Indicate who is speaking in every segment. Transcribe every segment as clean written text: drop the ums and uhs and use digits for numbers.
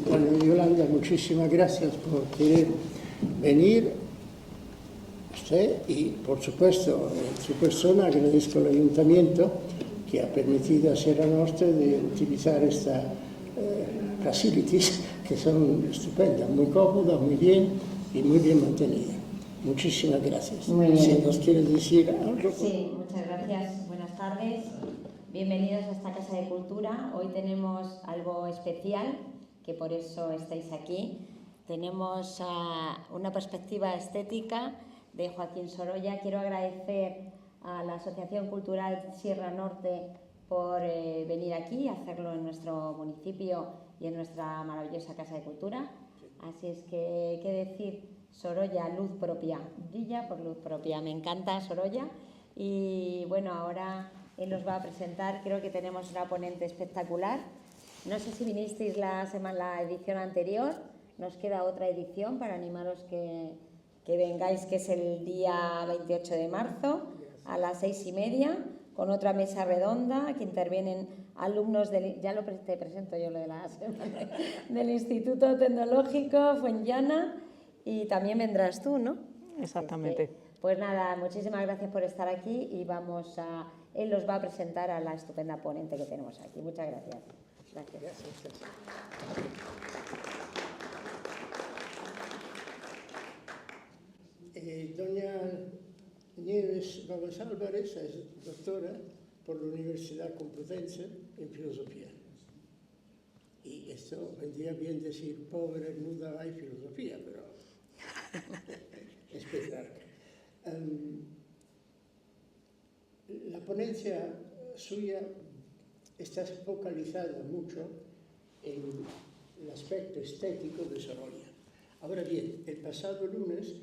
Speaker 1: Bueno, Yolanda, muchísimas gracias por querer venir. Usted y, por supuesto, en su persona agradezco al Ayuntamiento que ha permitido a Sierra Norte de utilizar estas facilities que son estupendas, muy cómodas, muy bien y muy bien mantenidas. Muchísimas gracias.
Speaker 2: Muy bien.
Speaker 1: Si nos quiere decir algo.
Speaker 2: Sí, muchas gracias. Buenas tardes. Bienvenidos a esta Casa de Cultura. Hoy tenemos algo especial, que por eso estáis aquí. Tenemos una perspectiva estética de Joaquín Sorolla. Quiero agradecer a la Asociación Cultural Sierra Norte por venir aquí, hacerlo en nuestro municipio y en nuestra maravillosa Casa de Cultura. Así es que, ¿qué decir? Sorolla, luz propia, brilla por luz propia. Me encanta Sorolla. Y bueno, ahora él nos va a presentar, creo que tenemos una ponente espectacular. No sé si vinisteis la edición anterior, nos queda otra edición para animaros que vengáis, que es el día 28 de marzo a las 6:30, con otra mesa redonda que intervienen alumnos te presento yo lo de la semana, del Instituto Tecnológico Fuenllana, y también vendrás tú, ¿no?
Speaker 3: Exactamente.
Speaker 2: Pues nada, muchísimas gracias por estar aquí y él los va a presentar a la estupenda ponente que tenemos aquí. Muchas gracias. Gracias.
Speaker 1: Doña Nieves Gómez Álvarez es doctora por la Universidad Complutense en Filosofía. Y esto vendría bien decir pobre, nuda y filosofía, pero es Petrarca. La ponencia suya está focalizada mucho en el aspecto estético de Sorolla. Ahora bien, el pasado lunes,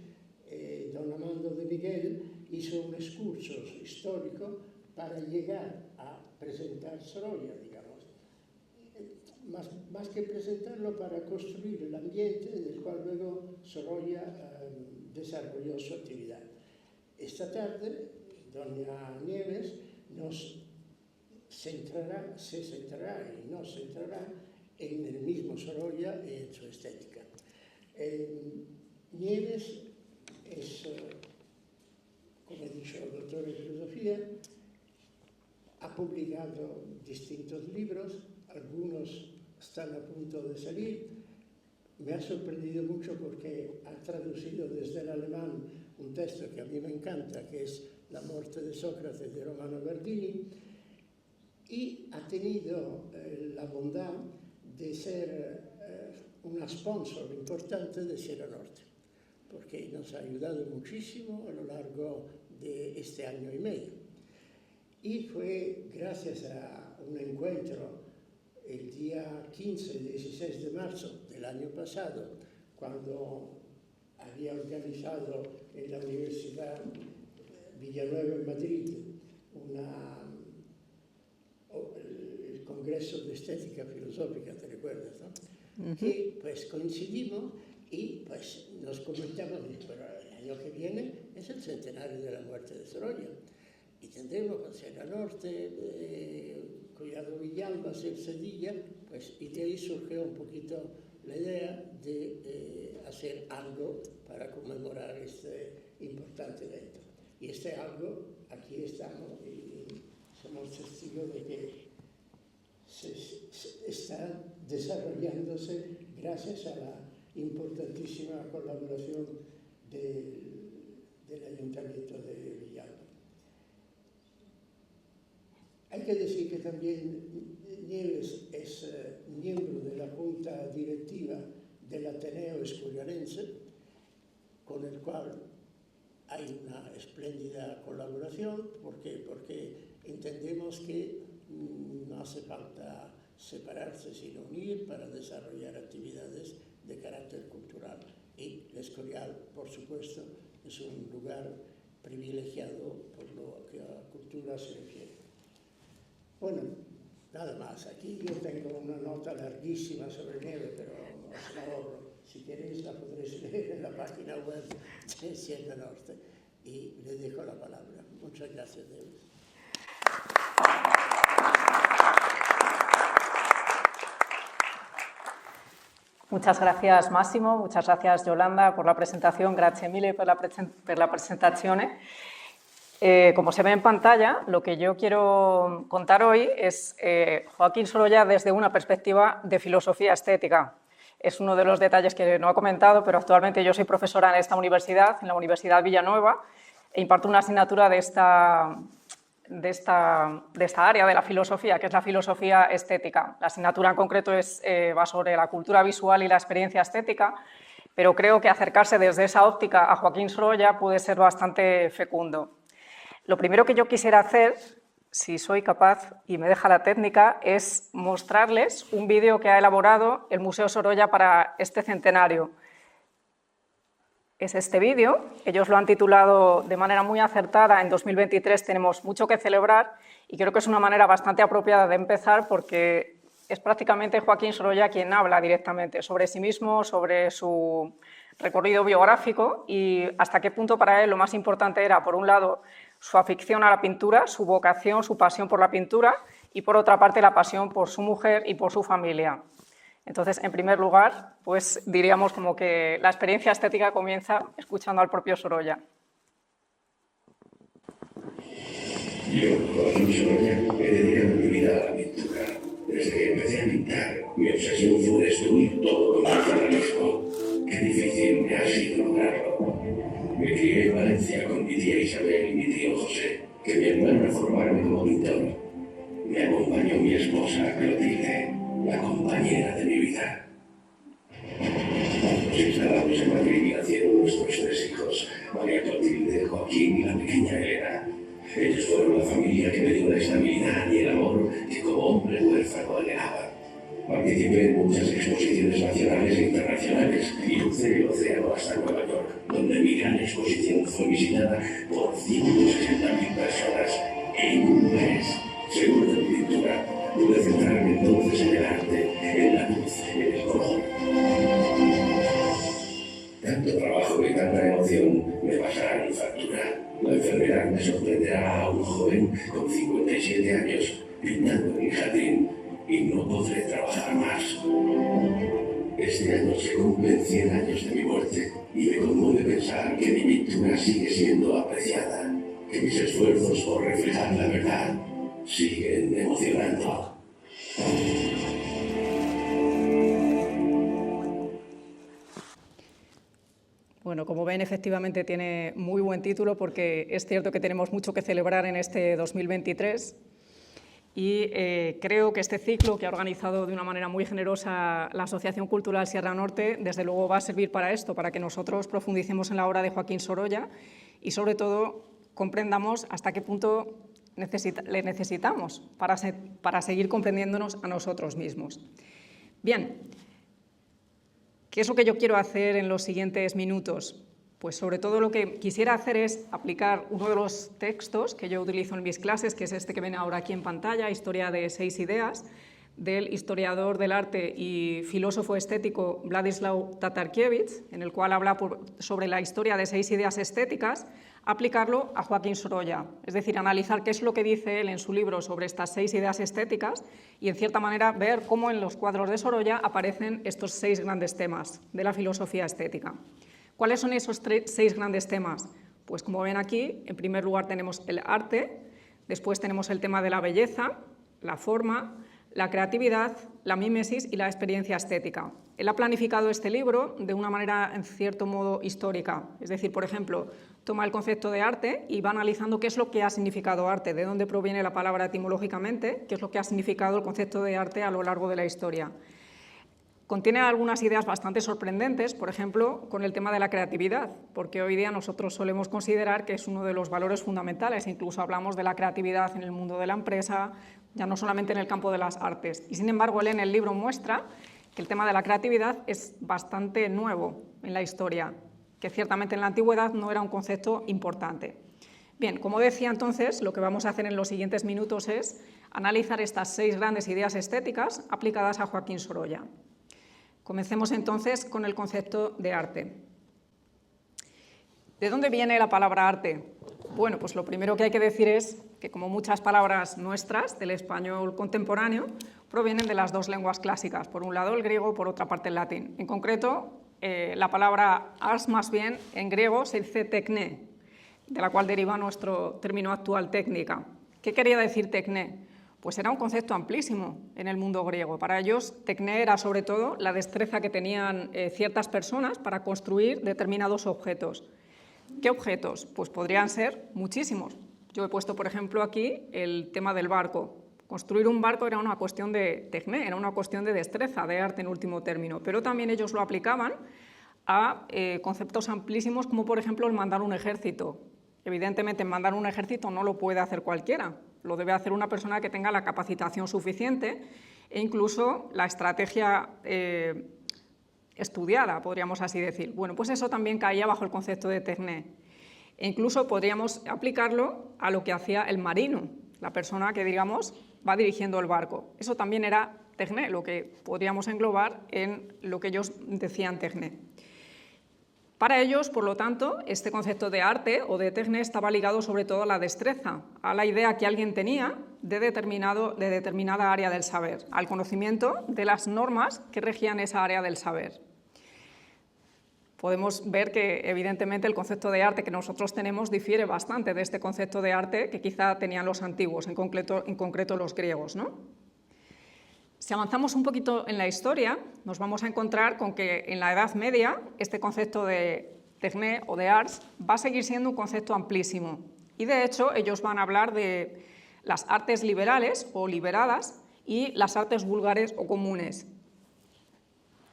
Speaker 1: don Amando de Miguel hizo un excurso histórico para llegar a presentar Sorolla, digamos. Más que presentarlo, para construir el ambiente en el cual luego Sorolla desarrolló su actividad. Esta tarde, doña Nieves se centrará y nos centrará en el mismo Sorolla y en su estética. Nieves es, como he dicho, doctor en filosofía, ha publicado distintos libros, algunos están a punto de salir. Me ha sorprendido mucho porque ha traducido desde el alemán un texto que a mí me encanta, que es La muerte de Sócrates, de Romano Guardini, y ha tenido la bondad de ser una sponsor importante de Sierra Norte, porque nos ha ayudado muchísimo a lo largo de este año y medio. Y fue gracias a un encuentro el día 15 y 16 de marzo del año pasado, cuando había organizado en la Universidad Villanueva en Madrid el Congreso de Estética Filosófica, ¿te recuerdas, no? Uh-huh. Que pues coincidimos y pues nos comentamos, pero el año que viene es el centenario de la muerte de Sorolla y tendremos con Sierra Norte, Collado Villalba, Cedilla, pues, y de ahí surgió un poquito la idea de hacer algo para conmemorar este importante evento. Y este algo, aquí estamos y somos testigos de que se está desarrollándose gracias a la importantísima colaboración del Ayuntamiento de Villalba. Hay que decir que también Nieves es miembro de la Junta Directiva del Ateneo Escurialense, con el cual hay una espléndida colaboración. ¿Por qué? Porque entendemos que no hace falta separarse, sino unir para desarrollar actividades de carácter cultural. Y el Escorial, por supuesto, es un lugar privilegiado por lo que a cultura se refiere. Bueno, nada más. Aquí yo tengo una nota larguísima sobre nieve, pero os la ahorro. Si queréis la podréis leer en la página web de Sierra Norte. Y le dejo la palabra. Muchas gracias, David.
Speaker 3: Muchas gracias Massimo, muchas gracias Yolanda por la presentación, grazie mille per la presentazione. Como se ve en pantalla, lo que yo quiero contar hoy es Joaquín Sorolla desde una perspectiva de filosofía estética. Es uno de los detalles que no he comentado, pero actualmente yo soy profesora en esta universidad, en la Universidad Villanueva, e imparto una asignatura de esta área de la filosofía, que es la filosofía estética. La asignatura en concreto va sobre la cultura visual y la experiencia estética, pero creo que acercarse desde esa óptica a Joaquín Sorolla puede ser bastante fecundo. Lo primero que yo quisiera hacer, si soy capaz y me deja la técnica, es mostrarles un vídeo que ha elaborado el Museo Sorolla para este centenario. Es este vídeo, ellos lo han titulado de manera muy acertada, en 2023 tenemos mucho que celebrar, y creo que es una manera bastante apropiada de empezar porque es prácticamente Joaquín Sorolla quien habla directamente sobre sí mismo, sobre su recorrido biográfico y hasta qué punto para él lo más importante era, por un lado, su afición a la pintura, su vocación, su pasión por la pintura y, por otra parte, la pasión por su mujer y por su familia. Entonces, en primer lugar, pues diríamos como que la experiencia estética comienza escuchando al propio Sorolla.
Speaker 4: Yo, Joaquín Sorolla, he dedicado mi vida a la pintura. Desde que empecé a pintar, mi obsesión fue destruir todo con el realismo. Qué difícil me ha sido lograrlo. Me crié en Valencia con mi tía Isabel y mi tío José, que me ayudaron a formarme como pintor. Me acompañó mi esposa, Clotilde, la compañera de mi vida. Nos instalamos en Madrid y nacieron nuestros 3 hijos, María Clotilde, Joaquín y la pequeña Elena. Ellos fueron la familia que me dio la estabilidad y el amor que como hombre huérfano anhelaba. Participé en muchas exposiciones nacionales e internacionales y crucé el océano hasta Nueva York, donde mi gran exposición fue visitada por 160.000 personas en un mes. Seguro de mi pintura, pude centrarme entonces en el arte, en la luz, en el color. Tanto trabajo y tanta emoción me pasarán factura. La enfermedad me sorprenderá a un joven con 57 años, pintando en mi jardín, y no podré trabajar más. Este año se cumplen 100 años de mi muerte, y me conmueve pensar que mi pintura sigue siendo apreciada, que mis esfuerzos por reflejar la verdad siguen emocionando.
Speaker 3: Bueno, como ven, efectivamente tiene muy buen título porque es cierto que tenemos mucho que celebrar en este 2023 y creo que este ciclo que ha organizado de una manera muy generosa la Asociación Cultural Sierra Norte, desde luego va a servir para esto, para que nosotros profundicemos en la obra de Joaquín Sorolla y sobre todo comprendamos hasta qué punto le necesitamos para seguir comprendiéndonos a nosotros mismos. Bien, ¿qué es lo que yo quiero hacer en los siguientes minutos? Pues sobre todo lo que quisiera hacer es aplicar uno de los textos que yo utilizo en mis clases, que es este que ven ahora aquí en pantalla, Historia de 6 ideas, del historiador del arte y filósofo estético Władysław Tatarkiewicz, en el cual habla sobre la historia de 6 ideas estéticas, aplicarlo a Joaquín Sorolla, es decir, analizar qué es lo que dice él en su libro sobre estas 6 ideas estéticas y, en cierta manera, ver cómo en los cuadros de Sorolla aparecen estos 6 grandes temas de la filosofía estética. ¿Cuáles son esos 6 grandes temas? Pues como ven aquí, en primer lugar tenemos el arte, después tenemos el tema de la belleza, la forma, la creatividad, la mímesis y la experiencia estética. Él ha planificado este libro de una manera, en cierto modo, histórica. Es decir, por ejemplo, toma el concepto de arte y va analizando qué es lo que ha significado arte, de dónde proviene la palabra etimológicamente, qué es lo que ha significado el concepto de arte a lo largo de la historia. Contiene algunas ideas bastante sorprendentes, por ejemplo, con el tema de la creatividad, porque hoy día nosotros solemos considerar que es uno de los valores fundamentales, incluso hablamos de la creatividad en el mundo de la empresa, ya no solamente en el campo de las artes. Y sin embargo, él en el libro muestra que el tema de la creatividad es bastante nuevo en la historia, que ciertamente en la antigüedad no era un concepto importante. Bien, como decía entonces, lo que vamos a hacer en los siguientes minutos es analizar estas 6 grandes ideas estéticas aplicadas a Joaquín Sorolla. Comencemos entonces con el concepto de arte. ¿De dónde viene la palabra arte? Bueno, pues lo primero que hay que decir es que, como muchas palabras nuestras del español contemporáneo, provienen de las dos lenguas clásicas, por un lado el griego, por otra parte el latín. En concreto, la palabra ars más bien en griego se dice tekné, de la cual deriva nuestro término actual técnica. ¿Qué quería decir tekné? Pues era un concepto amplísimo en el mundo griego. Para ellos, tekné era sobre todo la destreza que tenían ciertas personas para construir determinados objetos. ¿Qué objetos? Pues podrían ser muchísimos. Yo he puesto, por ejemplo, aquí el tema del barco. Construir un barco era una cuestión de tekné, era una cuestión de destreza, de arte en último término, pero también ellos lo aplicaban a conceptos amplísimos como, por ejemplo, el mandar un ejército. Evidentemente, mandar un ejército no lo puede hacer cualquiera, lo debe hacer una persona que tenga la capacitación suficiente e incluso la estrategia estudiada, podríamos así decir. Bueno, pues eso también caía bajo el concepto de tekné. E incluso podríamos aplicarlo a lo que hacía el marino, la persona que, digamos, va dirigiendo el barco. Eso también era tekné, lo que podríamos englobar en lo que ellos decían tekné. Para ellos, por lo tanto, este concepto de arte o de tekné estaba ligado sobre todo a la destreza, a la idea que alguien tenía de determinada área del saber, al conocimiento de las normas que regían esa área del saber. Podemos ver que, evidentemente, el concepto de arte que nosotros tenemos difiere bastante de este concepto de arte que quizá tenían los antiguos, en concreto los griegos, ¿no? Si avanzamos un poquito en la historia, nos vamos a encontrar con que en la Edad Media este concepto de tekné o de ars va a seguir siendo un concepto amplísimo. Y de hecho ellos van a hablar de las artes liberales o liberadas y las artes vulgares o comunes.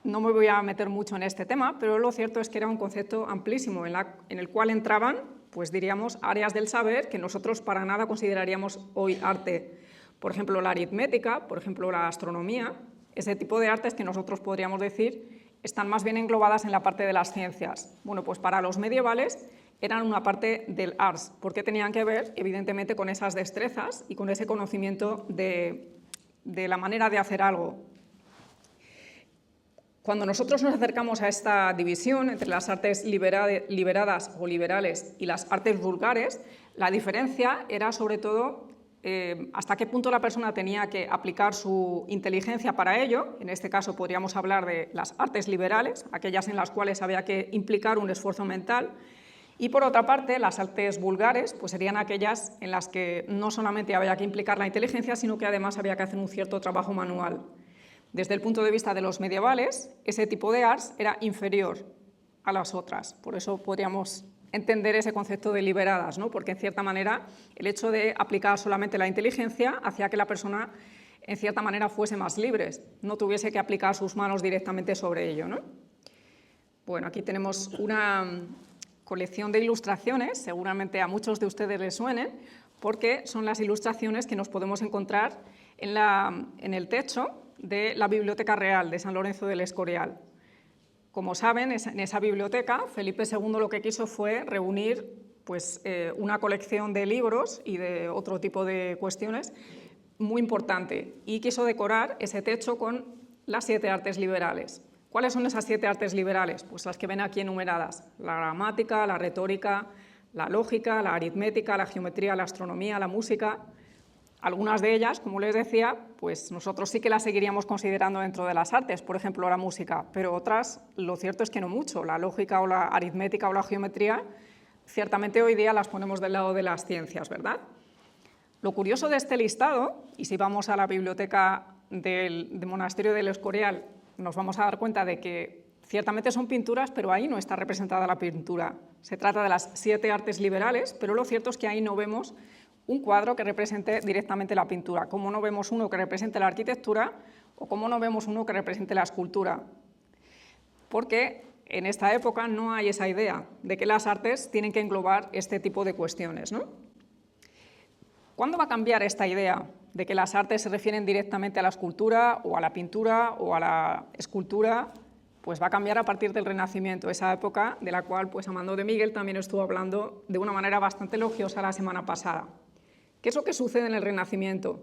Speaker 3: No me voy a meter mucho en este tema, pero lo cierto es que era un concepto amplísimo en el cual entraban, pues diríamos, áreas del saber que nosotros para nada consideraríamos hoy arte. Por ejemplo, la aritmética, por ejemplo, la astronomía, ese tipo de artes que nosotros podríamos decir están más bien englobadas en la parte de las ciencias. Bueno, pues para los medievales eran una parte del ars, porque tenían que ver, evidentemente, con esas destrezas y con ese conocimiento de la manera de hacer algo. Cuando nosotros nos acercamos a esta división entre las artes liberadas o liberales y las artes vulgares, la diferencia era sobre todo hasta qué punto la persona tenía que aplicar su inteligencia para ello. En este caso podríamos hablar de las artes liberales, aquellas en las cuales había que implicar un esfuerzo mental, y por otra parte las artes vulgares pues serían aquellas en las que no solamente había que implicar la inteligencia, sino que además había que hacer un cierto trabajo manual. Desde el punto de vista de los medievales, ese tipo de arts era inferior a las otras, por eso podríamos entender ese concepto de liberadas, ¿no? Porque en cierta manera el hecho de aplicar solamente la inteligencia hacía que la persona en cierta manera fuese más libre, no tuviese que aplicar sus manos directamente sobre ello, ¿no? Bueno, aquí tenemos una colección de ilustraciones, seguramente a muchos de ustedes les suenen, porque son las ilustraciones que nos podemos encontrar en el techo de la Biblioteca Real de San Lorenzo del Escorial. Como saben, en esa biblioteca, Felipe II lo que quiso fue reunir pues, una colección de libros y de otro tipo de cuestiones muy importante, y quiso decorar ese techo con las 7 artes liberales. ¿Cuáles son esas 7 artes liberales? Pues las que ven aquí enumeradas: la gramática, la retórica, la lógica, la aritmética, la geometría, la astronomía, la música. Algunas de ellas, como les decía, pues nosotros sí que las seguiríamos considerando dentro de las artes, por ejemplo la música, pero otras lo cierto es que no mucho. La lógica o la aritmética o la geometría ciertamente hoy día las ponemos del lado de las ciencias, ¿verdad? Lo curioso de este listado, y si vamos a la biblioteca del Monasterio del Escorial, nos vamos a dar cuenta de que ciertamente son pinturas, pero ahí no está representada la pintura. Se trata de las 7 artes liberales, pero lo cierto es que ahí no vemos un cuadro que represente directamente la pintura, como no vemos uno que represente la arquitectura o como no vemos uno que represente la escultura. Porque en esta época no hay esa idea de que las artes tienen que englobar este tipo de cuestiones, ¿no? ¿Cuándo va a cambiar esta idea de que las artes se refieren directamente a la escultura o a la pintura o a la escultura? Pues va a cambiar a partir del Renacimiento, esa época de la cual pues, Amando de Miguel también estuvo hablando de una manera bastante elogiosa la semana pasada. ¿Qué es lo que sucede en el Renacimiento?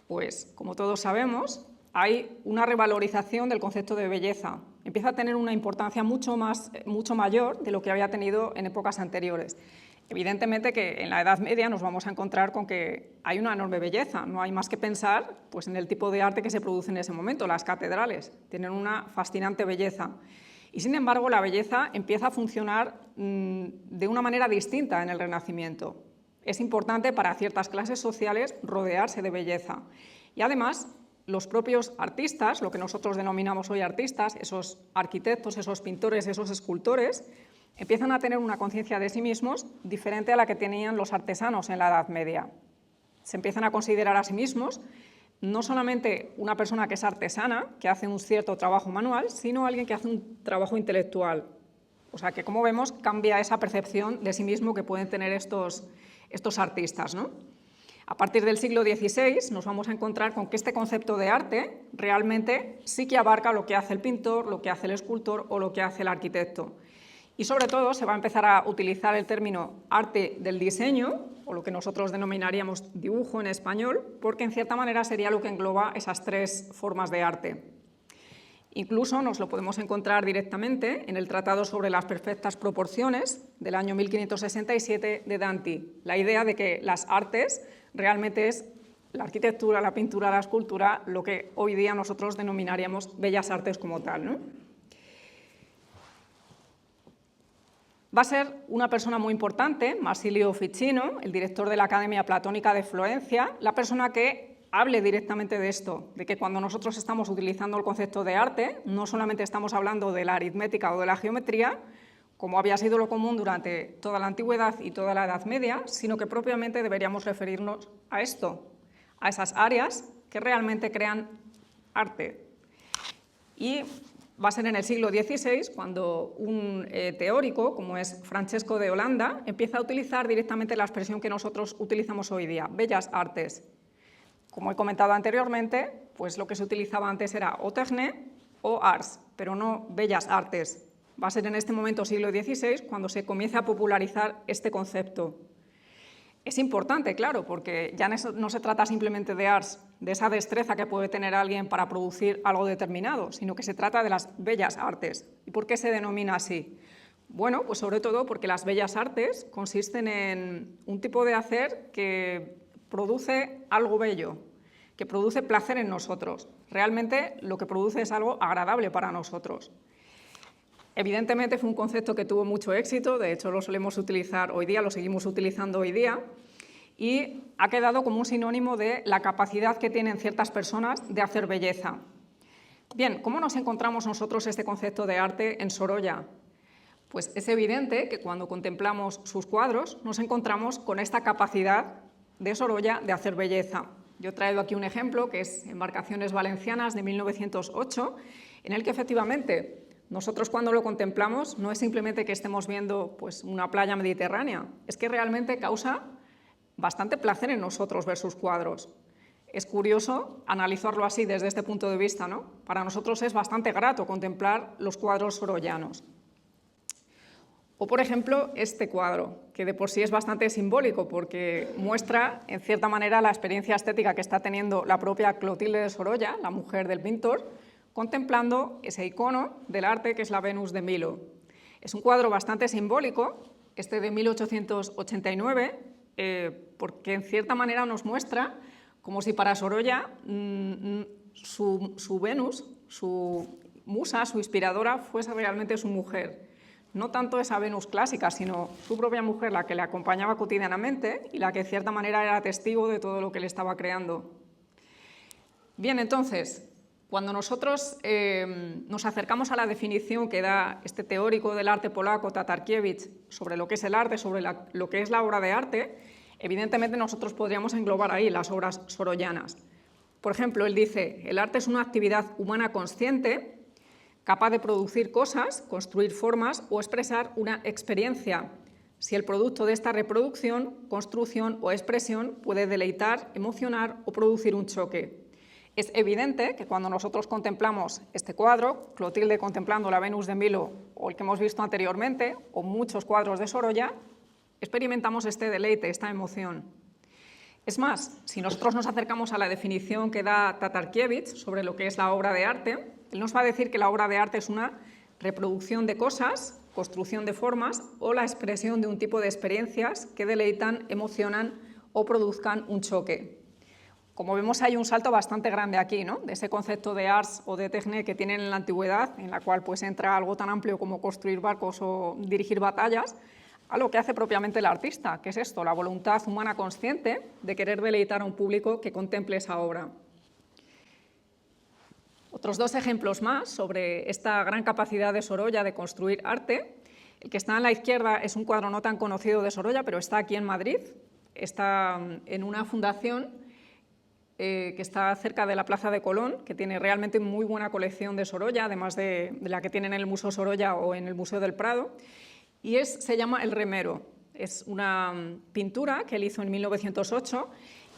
Speaker 3: Pues, como todos sabemos, hay una revalorización del concepto de belleza. Empieza a tener una importancia mucho mayor de lo que había tenido en épocas anteriores. Evidentemente que en la Edad Media nos vamos a encontrar con que hay una enorme belleza, no hay más que pensar pues, en el tipo de arte que se produce en ese momento. Las catedrales tienen una fascinante belleza y, sin embargo, la belleza empieza a funcionar de una manera distinta en el Renacimiento. Es importante para ciertas clases sociales rodearse de belleza y, además, los propios artistas, lo que nosotros denominamos hoy artistas, esos arquitectos, esos pintores, esos escultores, empiezan a tener una conciencia de sí mismos diferente a la que tenían los artesanos en la Edad Media. Se empiezan a considerar a sí mismos no solamente una persona que es artesana, que hace un cierto trabajo manual, sino alguien que hace un trabajo intelectual. O sea que, como vemos, cambia esa percepción de sí mismo que pueden tener estos artistas, ¿no? A partir del siglo XVI nos vamos a encontrar con que este concepto de arte realmente sí que abarca lo que hace el pintor, lo que hace el escultor o lo que hace el arquitecto. Y sobre todo se va a empezar a utilizar el término arte del diseño, o lo que nosotros denominaríamos dibujo en español, porque en cierta manera sería lo que engloba esas tres formas de arte. Incluso nos lo podemos encontrar directamente en el Tratado sobre las perfectas proporciones del año 1567 de Danti, la idea de que las artes realmente es la arquitectura, la pintura, la escultura, lo que hoy día nosotros denominaríamos bellas artes como tal, ¿no? Va a ser una persona muy importante, Marsilio Ficino, el director de la Academia Platónica de Florencia, la persona que hable directamente de esto, de que cuando nosotros estamos utilizando el concepto de arte, no solamente estamos hablando de la aritmética o de la geometría, como había sido lo común durante toda la antigüedad y toda la Edad Media, sino que propiamente deberíamos referirnos a esto, a esas áreas que realmente crean arte. Y va a ser en el siglo XVI cuando un teórico, como es Francesco de Holanda, empieza a utilizar directamente la expresión que nosotros utilizamos hoy día, bellas artes. Como he comentado anteriormente, pues lo que se utilizaba antes era o techne o arts, pero no bellas artes. Va a ser en este momento, siglo XVI, cuando se comienza a popularizar este concepto. Es importante, claro, porque ya no se trata simplemente de arts, de esa destreza que puede tener alguien para producir algo determinado, sino que se trata de las bellas artes. ¿Y por qué se denomina así? Bueno, pues sobre todo porque las bellas artes consisten en un tipo de hacer que produce algo bello, que produce placer en nosotros. Realmente lo que produce es algo agradable para nosotros. Evidentemente fue un concepto que tuvo mucho éxito, de hecho lo solemos utilizar hoy día, lo seguimos utilizando hoy día, y ha quedado como un sinónimo de la capacidad que tienen ciertas personas de hacer belleza. Bien, ¿cómo nos encontramos nosotros este concepto de arte en Sorolla? Pues es evidente que cuando contemplamos sus cuadros nos encontramos con esta capacidad de Sorolla de hacer belleza. Yo he traído aquí un ejemplo que es Embarcaciones Valencianas de 1908, en el que efectivamente nosotros cuando lo contemplamos no es simplemente que estemos viendo pues, una playa mediterránea, es que realmente causa bastante placer en nosotros ver sus cuadros. Es curioso analizarlo así desde este punto de vista, ¿no? Para nosotros es bastante grato contemplar los cuadros sorollanos. O, por ejemplo, este cuadro, que de por sí es bastante simbólico porque muestra, en cierta manera, la experiencia estética que está teniendo la propia Clotilde de Sorolla, la mujer del pintor, contemplando ese icono del arte que es la Venus de Milo. Es un cuadro bastante simbólico, este de 1889, porque en cierta manera nos muestra como si para Sorolla su Venus, su musa, su inspiradora, fuese realmente su mujer. No tanto esa Venus clásica, sino su propia mujer, la que le acompañaba cotidianamente y la que en cierta manera era testigo de todo lo que le estaba creando. Bien, entonces, cuando nosotros nos acercamos a la definición que da este teórico del arte polaco, Tatarkiewicz, sobre lo que es el arte, sobre lo que es la obra de arte, evidentemente nosotros podríamos englobar ahí las obras sorollanas. Por ejemplo, él dice, el arte es una actividad humana consciente, capaz de producir cosas, construir formas o expresar una experiencia, si el producto de esta reproducción, construcción o expresión puede deleitar, emocionar o producir un choque. Es evidente que cuando nosotros contemplamos este cuadro, Clotilde contemplando la Venus de Milo o el que hemos visto anteriormente, o muchos cuadros de Sorolla, experimentamos este deleite, esta emoción. Es más, si nosotros nos acercamos a la definición que da Tatarkiewicz sobre lo que es la obra de arte, él nos va a decir que la obra de arte es una reproducción de cosas construcción de formas o la expresión de un tipo de experiencias que deleitan, emocionan o produzcan un choque. Como vemos, hay un salto bastante grande aquí, ¿no? De ese concepto de ars o de techne que tienen en la antigüedad, en la cual pues, entra algo tan amplio como construir barcos o dirigir batallas, a lo que hace propiamente el artista, que es esto, la voluntad humana consciente de querer deleitar a un público que contemple esa obra. Otros dos ejemplos más sobre esta gran capacidad de Sorolla de construir arte. El que está a la izquierda es un cuadro no tan conocido de Sorolla, pero está aquí en Madrid. Está en una fundación que está cerca de la Plaza de Colón, que tiene realmente muy buena colección de Sorolla, además de la que tiene en el Museo Sorolla o en el Museo del Prado, y se llama El Remero. Es una pintura que él hizo en 1908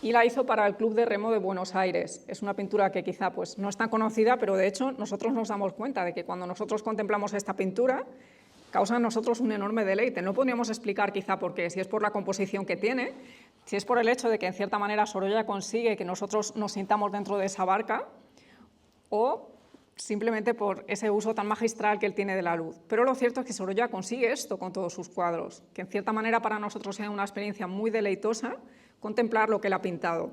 Speaker 3: y la hizo para el Club de Remo de Buenos Aires. Es una pintura que quizá pues, no es tan conocida, pero de hecho nosotros nos damos cuenta de que cuando nosotros contemplamos esta pintura, causa en nosotros un enorme deleite. No podríamos explicar quizá por qué, si es por la composición que tiene, si es por el hecho de que en cierta manera Sorolla consigue que nosotros nos sintamos dentro de esa barca, o simplemente por ese uso tan magistral que él tiene de la luz. Pero lo cierto es que Sorolla consigue esto con todos sus cuadros, que en cierta manera para nosotros sea una experiencia muy deleitosa contemplar lo que él ha pintado.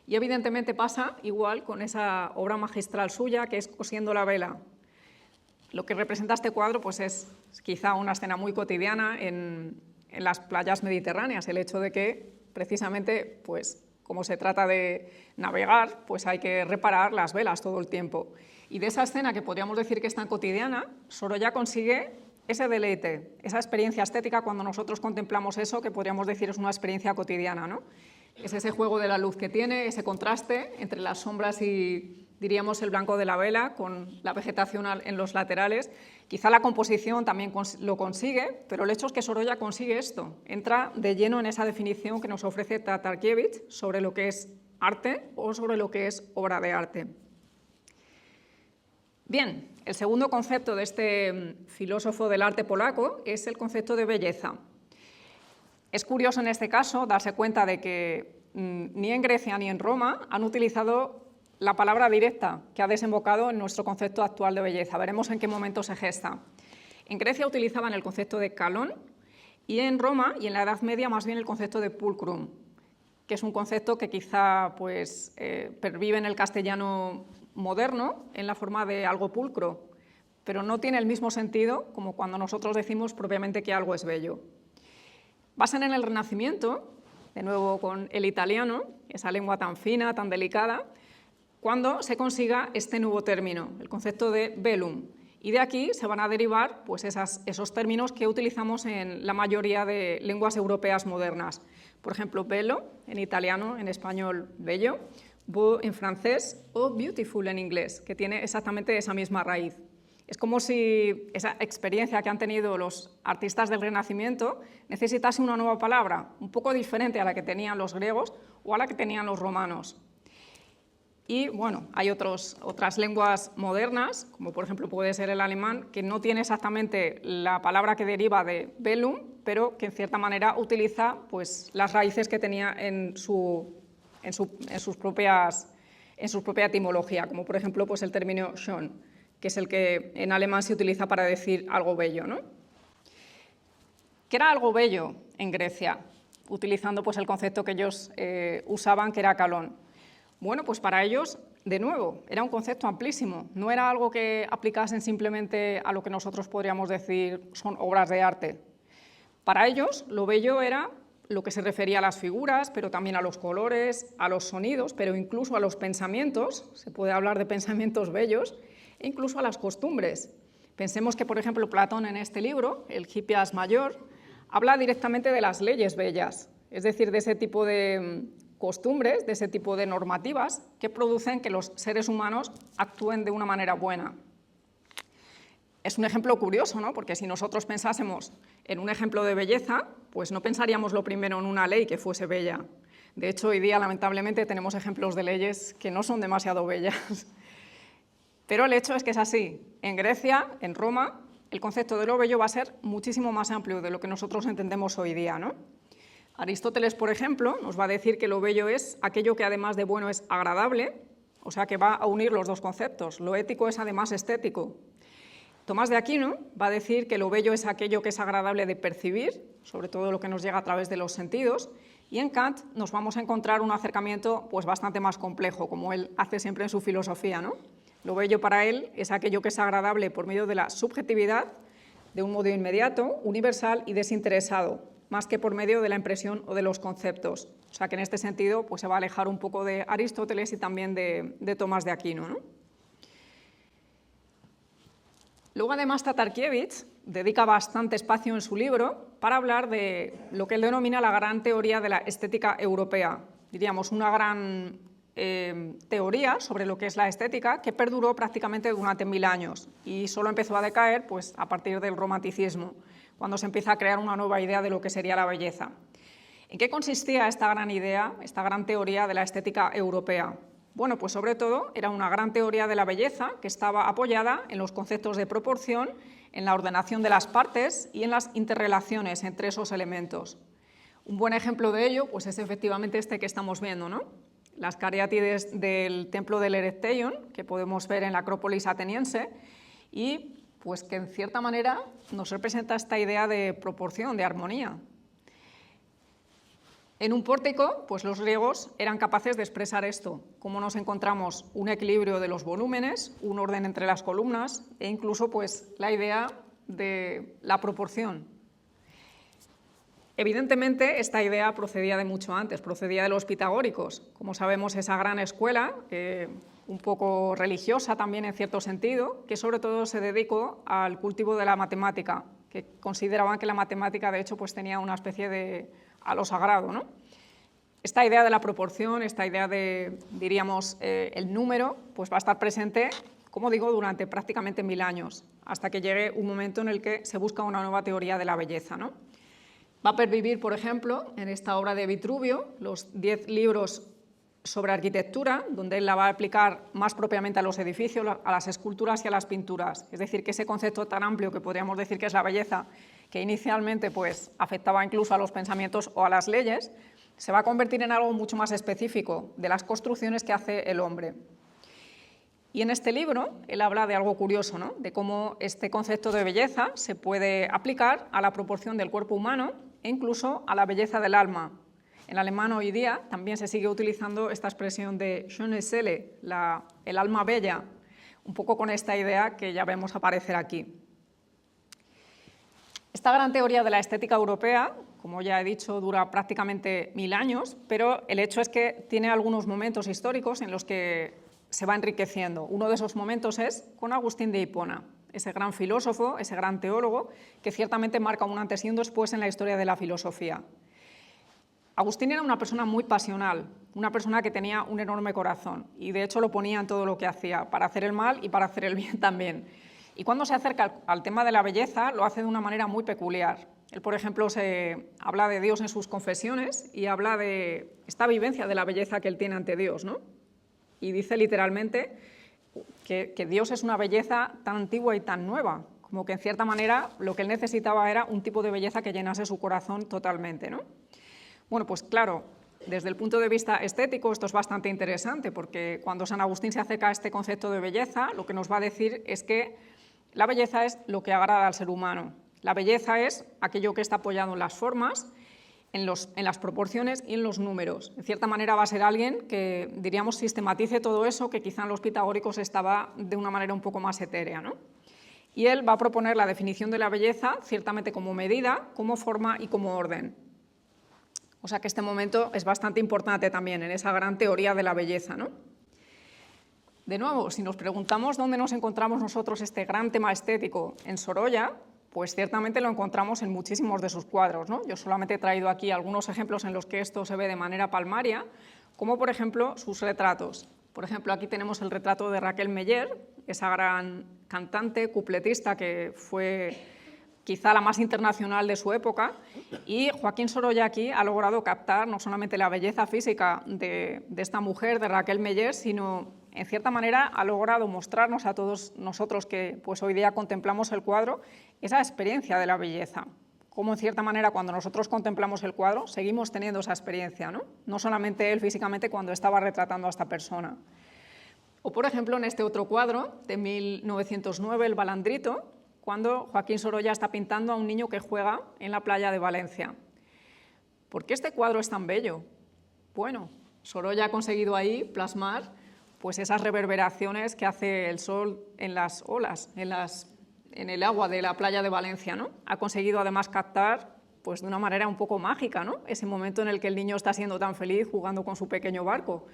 Speaker 3: Y evidentemente pasa igual con esa obra magistral suya, que es Cosiendo la vela. Lo que representa este cuadro pues, es quizá una escena muy cotidiana en las playas mediterráneas, el hecho de que precisamente, pues, como se trata de navegar, pues hay que reparar las velas todo el tiempo. Y de esa escena que podríamos decir que es tan cotidiana, Sorolla consigue ese deleite, esa experiencia estética cuando nosotros contemplamos eso, que podríamos decir es una experiencia cotidiana, ¿no? Es ese juego de la luz que tiene, ese contraste entre las sombras y, diríamos, el blanco de la vela con la vegetación en los laterales. Quizá la composición también lo consigue, pero el hecho es que Sorolla consigue esto, entra de lleno en esa definición que nos ofrece Tatarkiewicz sobre lo que es arte o sobre lo que es obra de arte. Bien, el segundo concepto de este filósofo del arte polaco es el concepto de belleza. Es curioso en este caso darse cuenta de que ni en Grecia ni en Roma han utilizado la palabra directa que ha desembocado en nuestro concepto actual de belleza. Veremos en qué momento se gesta. En Grecia utilizaban el concepto de kalon y en Roma y en la Edad Media más bien el concepto de pulcrum, que es un concepto que quizá pues, pervive en el castellano moderno en la forma de algo pulcro, pero no tiene el mismo sentido como cuando nosotros decimos propiamente que algo es bello. Basan en el Renacimiento, de nuevo con el italiano, esa lengua tan fina, tan delicada, cuando se consiga este nuevo término, el concepto de bellum. Y de aquí se van a derivar pues, esos términos que utilizamos en la mayoría de lenguas europeas modernas. Por ejemplo, bello en italiano, en español bello, beau en francés o beautiful en inglés, que tiene exactamente esa misma raíz. Es como si esa experiencia que han tenido los artistas del Renacimiento necesitase una nueva palabra, un poco diferente a la que tenían los griegos o a la que tenían los romanos. Y bueno, hay otras lenguas modernas, como por ejemplo puede ser el alemán, que no tiene exactamente la palabra que deriva de bellum, pero que en cierta manera utiliza pues, las raíces que tenía en su propia etimología, como por ejemplo pues, el término schön, que es el que en alemán se utiliza para decir algo bello, ¿no? ¿Qué era algo bello en Grecia? Utilizando pues, el concepto que ellos usaban, que era kalon. Bueno, pues para ellos, de nuevo, era un concepto amplísimo. No era algo que aplicasen simplemente a lo que nosotros podríamos decir son obras de arte. Para ellos, lo bello era lo que se refería a las figuras, pero también a los colores, a los sonidos, pero incluso a los pensamientos. Se puede hablar de pensamientos bellos, e incluso a las costumbres. Pensemos que, por ejemplo, Platón en este libro, el Hippias Mayor, habla directamente de las leyes bellas, es decir, de ese tipo de costumbres, de ese tipo de normativas que producen que los seres humanos actúen de una manera buena. Es un ejemplo curioso, ¿no? Porque si nosotros pensásemos en un ejemplo de belleza, pues no pensaríamos lo primero en una ley que fuese bella. De hecho, hoy día, lamentablemente, tenemos ejemplos de leyes que no son demasiado bellas. Pero el hecho es que es así. En Grecia, en Roma, el concepto de lo bello va a ser muchísimo más amplio de lo que nosotros entendemos hoy día, ¿no? Aristóteles, por ejemplo, nos va a decir que lo bello es aquello que además de bueno es agradable, o sea que va a unir los dos conceptos. Lo ético es además estético. Tomás de Aquino va a decir que lo bello es aquello que es agradable de percibir, sobre todo lo que nos llega a través de los sentidos, y en Kant nos vamos a encontrar un acercamiento pues, bastante más complejo, como él hace siempre en su filosofía, ¿no? Lo bello para él es aquello que es agradable por medio de la subjetividad, de un modo inmediato, universal y desinteresado, más que por medio de la impresión o de los conceptos. O sea que en este sentido pues, se va a alejar un poco de Aristóteles y también de Tomás de Aquino, ¿no? Luego, además, Tatarkiewicz dedica bastante espacio en su libro para hablar de lo que él denomina la gran teoría de la estética europea. Diríamos, una gran teoría sobre lo que es la estética que perduró prácticamente durante 1000 años y solo empezó a decaer pues, a partir del romanticismo, cuando se empieza a crear una nueva idea de lo que sería la belleza. ¿En qué consistía esta gran idea, esta gran teoría de la estética europea? Bueno, pues sobre todo era una gran teoría de la belleza que estaba apoyada en los conceptos de proporción, en la ordenación de las partes y en las interrelaciones entre esos elementos. Un buen ejemplo de ello pues, es efectivamente este que estamos viendo, ¿no? Las cariátides del templo del Erecteion, que podemos ver en la Acrópolis ateniense, y pues, que en cierta manera nos representa esta idea de proporción, de armonía. En un pórtico, pues los griegos eran capaces de expresar esto, cómo nos encontramos un equilibrio de los volúmenes, un orden entre las columnas e incluso pues, la idea de la proporción. Evidentemente, esta idea procedía de mucho antes, procedía de los pitagóricos. Como sabemos, esa gran escuela, un poco religiosa también en cierto sentido, que sobre todo se dedicó al cultivo de la matemática, que consideraban que la matemática, de hecho, pues, tenía una especie de halo sagrado, ¿no? Esta idea de la proporción, esta idea de, diríamos, el número, pues va a estar presente, como digo, durante prácticamente 1000 años, hasta que llegue un momento en el que se busca una nueva teoría de la belleza, ¿no? Va a pervivir, por ejemplo, en esta obra de Vitruvio, los 10 libros sobre arquitectura, donde él la va a aplicar más propiamente a los edificios, a las esculturas y a las pinturas. Es decir, que ese concepto tan amplio que podríamos decir que es la belleza, que inicialmente pues, afectaba incluso a los pensamientos o a las leyes, se va a convertir en algo mucho más específico de las construcciones que hace el hombre. Y en este libro él habla de algo curioso, ¿no? De cómo este concepto de belleza se puede aplicar a la proporción del cuerpo humano e incluso a la belleza del alma. En alemán hoy día también se sigue utilizando esta expresión de schöne Seele, el alma bella, un poco con esta idea que ya vemos aparecer aquí. Esta gran teoría de la estética europea, como ya he dicho, dura prácticamente 1000 años, pero el hecho es que tiene algunos momentos históricos en los que se va enriqueciendo. Uno de esos momentos es con Agustín de Hipona, ese gran filósofo, ese gran teólogo, que ciertamente marca un antes y un después en la historia de la filosofía. Agustín era una persona muy pasional, una persona que tenía un enorme corazón y de hecho lo ponía en todo lo que hacía, para hacer el mal y para hacer el bien también. Y cuando se acerca al tema de la belleza lo hace de una manera muy peculiar. Él, por ejemplo, habla de Dios en sus confesiones y habla de esta vivencia de la belleza que él tiene ante Dios, ¿no? Y dice literalmente que Dios es una belleza tan antigua y tan nueva, como que en cierta manera lo que él necesitaba era un tipo de belleza que llenase su corazón totalmente, ¿no? Bueno, pues claro, desde el punto de vista estético esto es bastante interesante porque cuando San Agustín se acerca a este concepto de belleza, lo que nos va a decir es que la belleza es lo que agrada al ser humano. La belleza es aquello que está apoyado en las formas, en las proporciones y en los números. En cierta manera va a ser alguien que, diríamos, sistematice todo eso que quizá en los pitagóricos estaba de una manera un poco más etérea, ¿no? Y él va a proponer la definición de la belleza ciertamente como medida, como forma y como orden. O sea que este momento es bastante importante también en esa gran teoría de la belleza, ¿no? De nuevo, si nos preguntamos dónde nos encontramos nosotros este gran tema estético en Sorolla, pues ciertamente lo encontramos en muchísimos de sus cuadros, ¿no? Yo solamente he traído aquí algunos ejemplos en los que esto se ve de manera palmaria, como por ejemplo sus retratos. Por ejemplo, aquí tenemos el retrato de Raquel Meller, esa gran cantante, cupletista que fue quizá la más internacional de su época, y Joaquín Sorolla aquí ha logrado captar no solamente la belleza física de esta mujer, de Raquel Meller, sino en cierta manera ha logrado mostrarnos a todos nosotros que pues, hoy día contemplamos el cuadro esa experiencia de la belleza. Como en cierta manera cuando nosotros contemplamos el cuadro seguimos teniendo esa experiencia, ¿no? No solamente él físicamente cuando estaba retratando a esta persona. O por ejemplo en este otro cuadro de 1909, El Balandrito, cuando Joaquín Sorolla está pintando a un niño que juega en la playa de Valencia. ¿Por qué este cuadro es tan bello? Bueno, Sorolla ha conseguido ahí plasmar pues esas reverberaciones que hace el sol en las olas, en el agua de la playa de Valencia, ¿no? Ha conseguido además captar pues de una manera un poco mágica, ¿no? Ese momento en el que el niño está siendo tan feliz jugando con su pequeño barco.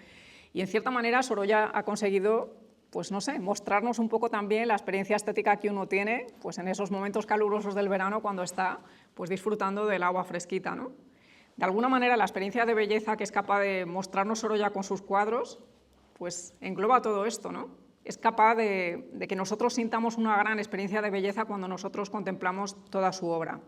Speaker 3: Y en cierta manera Sorolla ha conseguido, pues no sé, mostrarnos un poco también la experiencia estética que uno tiene pues en esos momentos calurosos del verano cuando está pues disfrutando del agua fresquita, ¿no? De alguna manera la experiencia de belleza que es capaz de mostrarnos Sorolla con sus cuadros pues engloba todo esto, ¿no? Es capaz de que nosotros sintamos una gran experiencia de belleza cuando nosotros contemplamos toda su obra.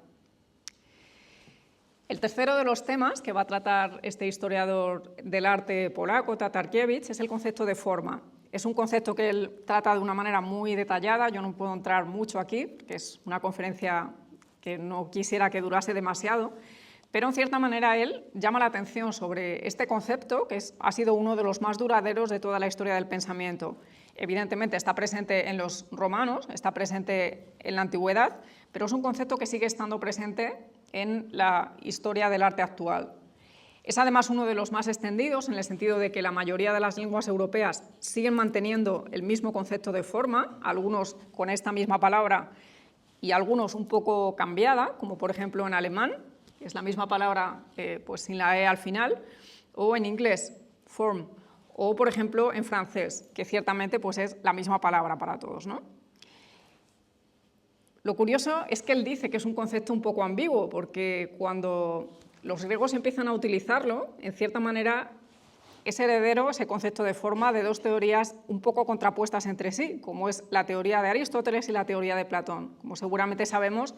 Speaker 3: El tercero de los temas que va a tratar este historiador del arte polaco, Tatarkiewicz, es el concepto de forma. Es un concepto que él trata de una manera muy detallada, yo no puedo entrar mucho aquí, porque es una conferencia que no quisiera que durase demasiado, pero en cierta manera él llama la atención sobre este concepto, que ha sido uno de los más duraderos de toda la historia del pensamiento. Evidentemente está presente en los romanos, está presente en la antigüedad, pero es un concepto que sigue estando presente en la historia del arte actual. Es además uno de los más extendidos en el sentido de que la mayoría de las lenguas europeas siguen manteniendo el mismo concepto de forma, algunos con esta misma palabra y algunos un poco cambiada, como por ejemplo en alemán, es la misma palabra pues sin la E al final, o en inglés, form, o por ejemplo en francés, que ciertamente pues es la misma palabra para todos, ¿no? Lo curioso es que él dice que es un concepto un poco ambiguo, porque cuando los griegos empiezan a utilizarlo, en cierta manera es heredero ese concepto de forma de dos teorías un poco contrapuestas entre sí, como es la teoría de Aristóteles y la teoría de Platón. Como seguramente sabemos,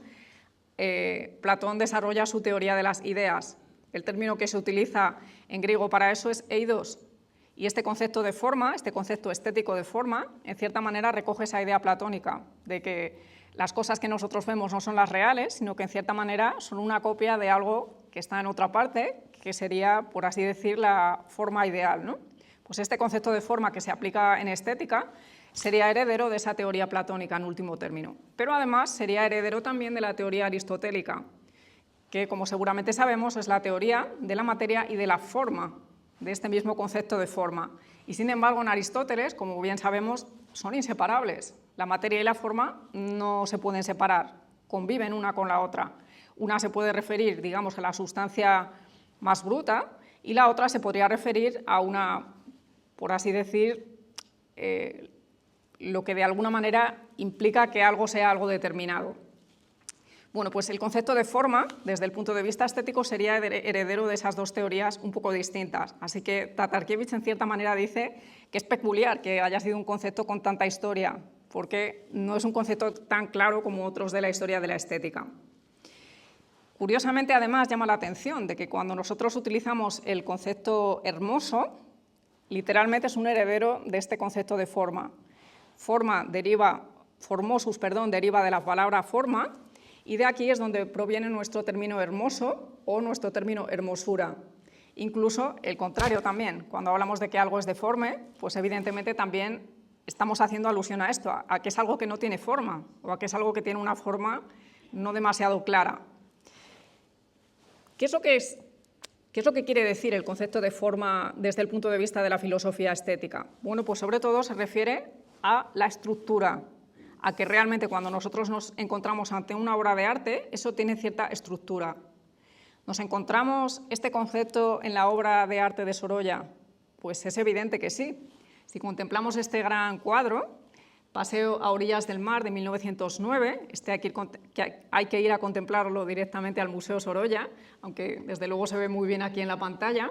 Speaker 3: Platón desarrolla su teoría de las ideas. El término que se utiliza en griego para eso es eidos. Y este concepto de forma, este concepto estético de forma, en cierta manera recoge esa idea platónica de que las cosas que nosotros vemos no son las reales, sino que en cierta manera son una copia de algo que está en otra parte, que sería, por así decir, la forma ideal, ¿no? Pues este concepto de forma que se aplica en estética sería heredero de esa teoría platónica en último término, pero además sería heredero también de la teoría aristotélica, que como seguramente sabemos es la teoría de la materia y de la forma, de este mismo concepto de forma. Y sin embargo en Aristóteles, como bien sabemos, son inseparables. La materia y la forma no se pueden separar, conviven una con la otra. Una se puede referir, digamos, a la sustancia más bruta y la otra se podría referir a una, por así decir, lo que de alguna manera implica que algo sea algo determinado. Bueno, pues el concepto de forma, desde el punto de vista estético, sería heredero de esas dos teorías un poco distintas. Así que Tatarkiewicz, en cierta manera, dice que es peculiar que haya sido un concepto con tanta historia, porque no es un concepto tan claro como otros de la historia de la estética. Curiosamente, además, llama la atención de que cuando nosotros utilizamos el concepto hermoso, literalmente es un heredero de este concepto de forma. Formosus deriva de la palabra forma, y de aquí es donde proviene nuestro término hermoso o nuestro término hermosura. Incluso el contrario también, cuando hablamos de que algo es deforme, pues evidentemente también estamos haciendo alusión a esto, a que es algo que no tiene forma o a que es algo que tiene una forma no demasiado clara. ¿Qué es lo que quiere decir el concepto de forma desde el punto de vista de la filosofía estética? Bueno, pues sobre todo se refiere a la estructura, a que realmente cuando nosotros nos encontramos ante una obra de arte, eso tiene cierta estructura. ¿Nos encontramos este concepto en la obra de arte de Sorolla? Pues es evidente que sí. Si contemplamos este gran cuadro, Paseo a orillas del mar de 1909, hay que ir a contemplarlo directamente al Museo Sorolla, aunque desde luego se ve muy bien aquí en la pantalla.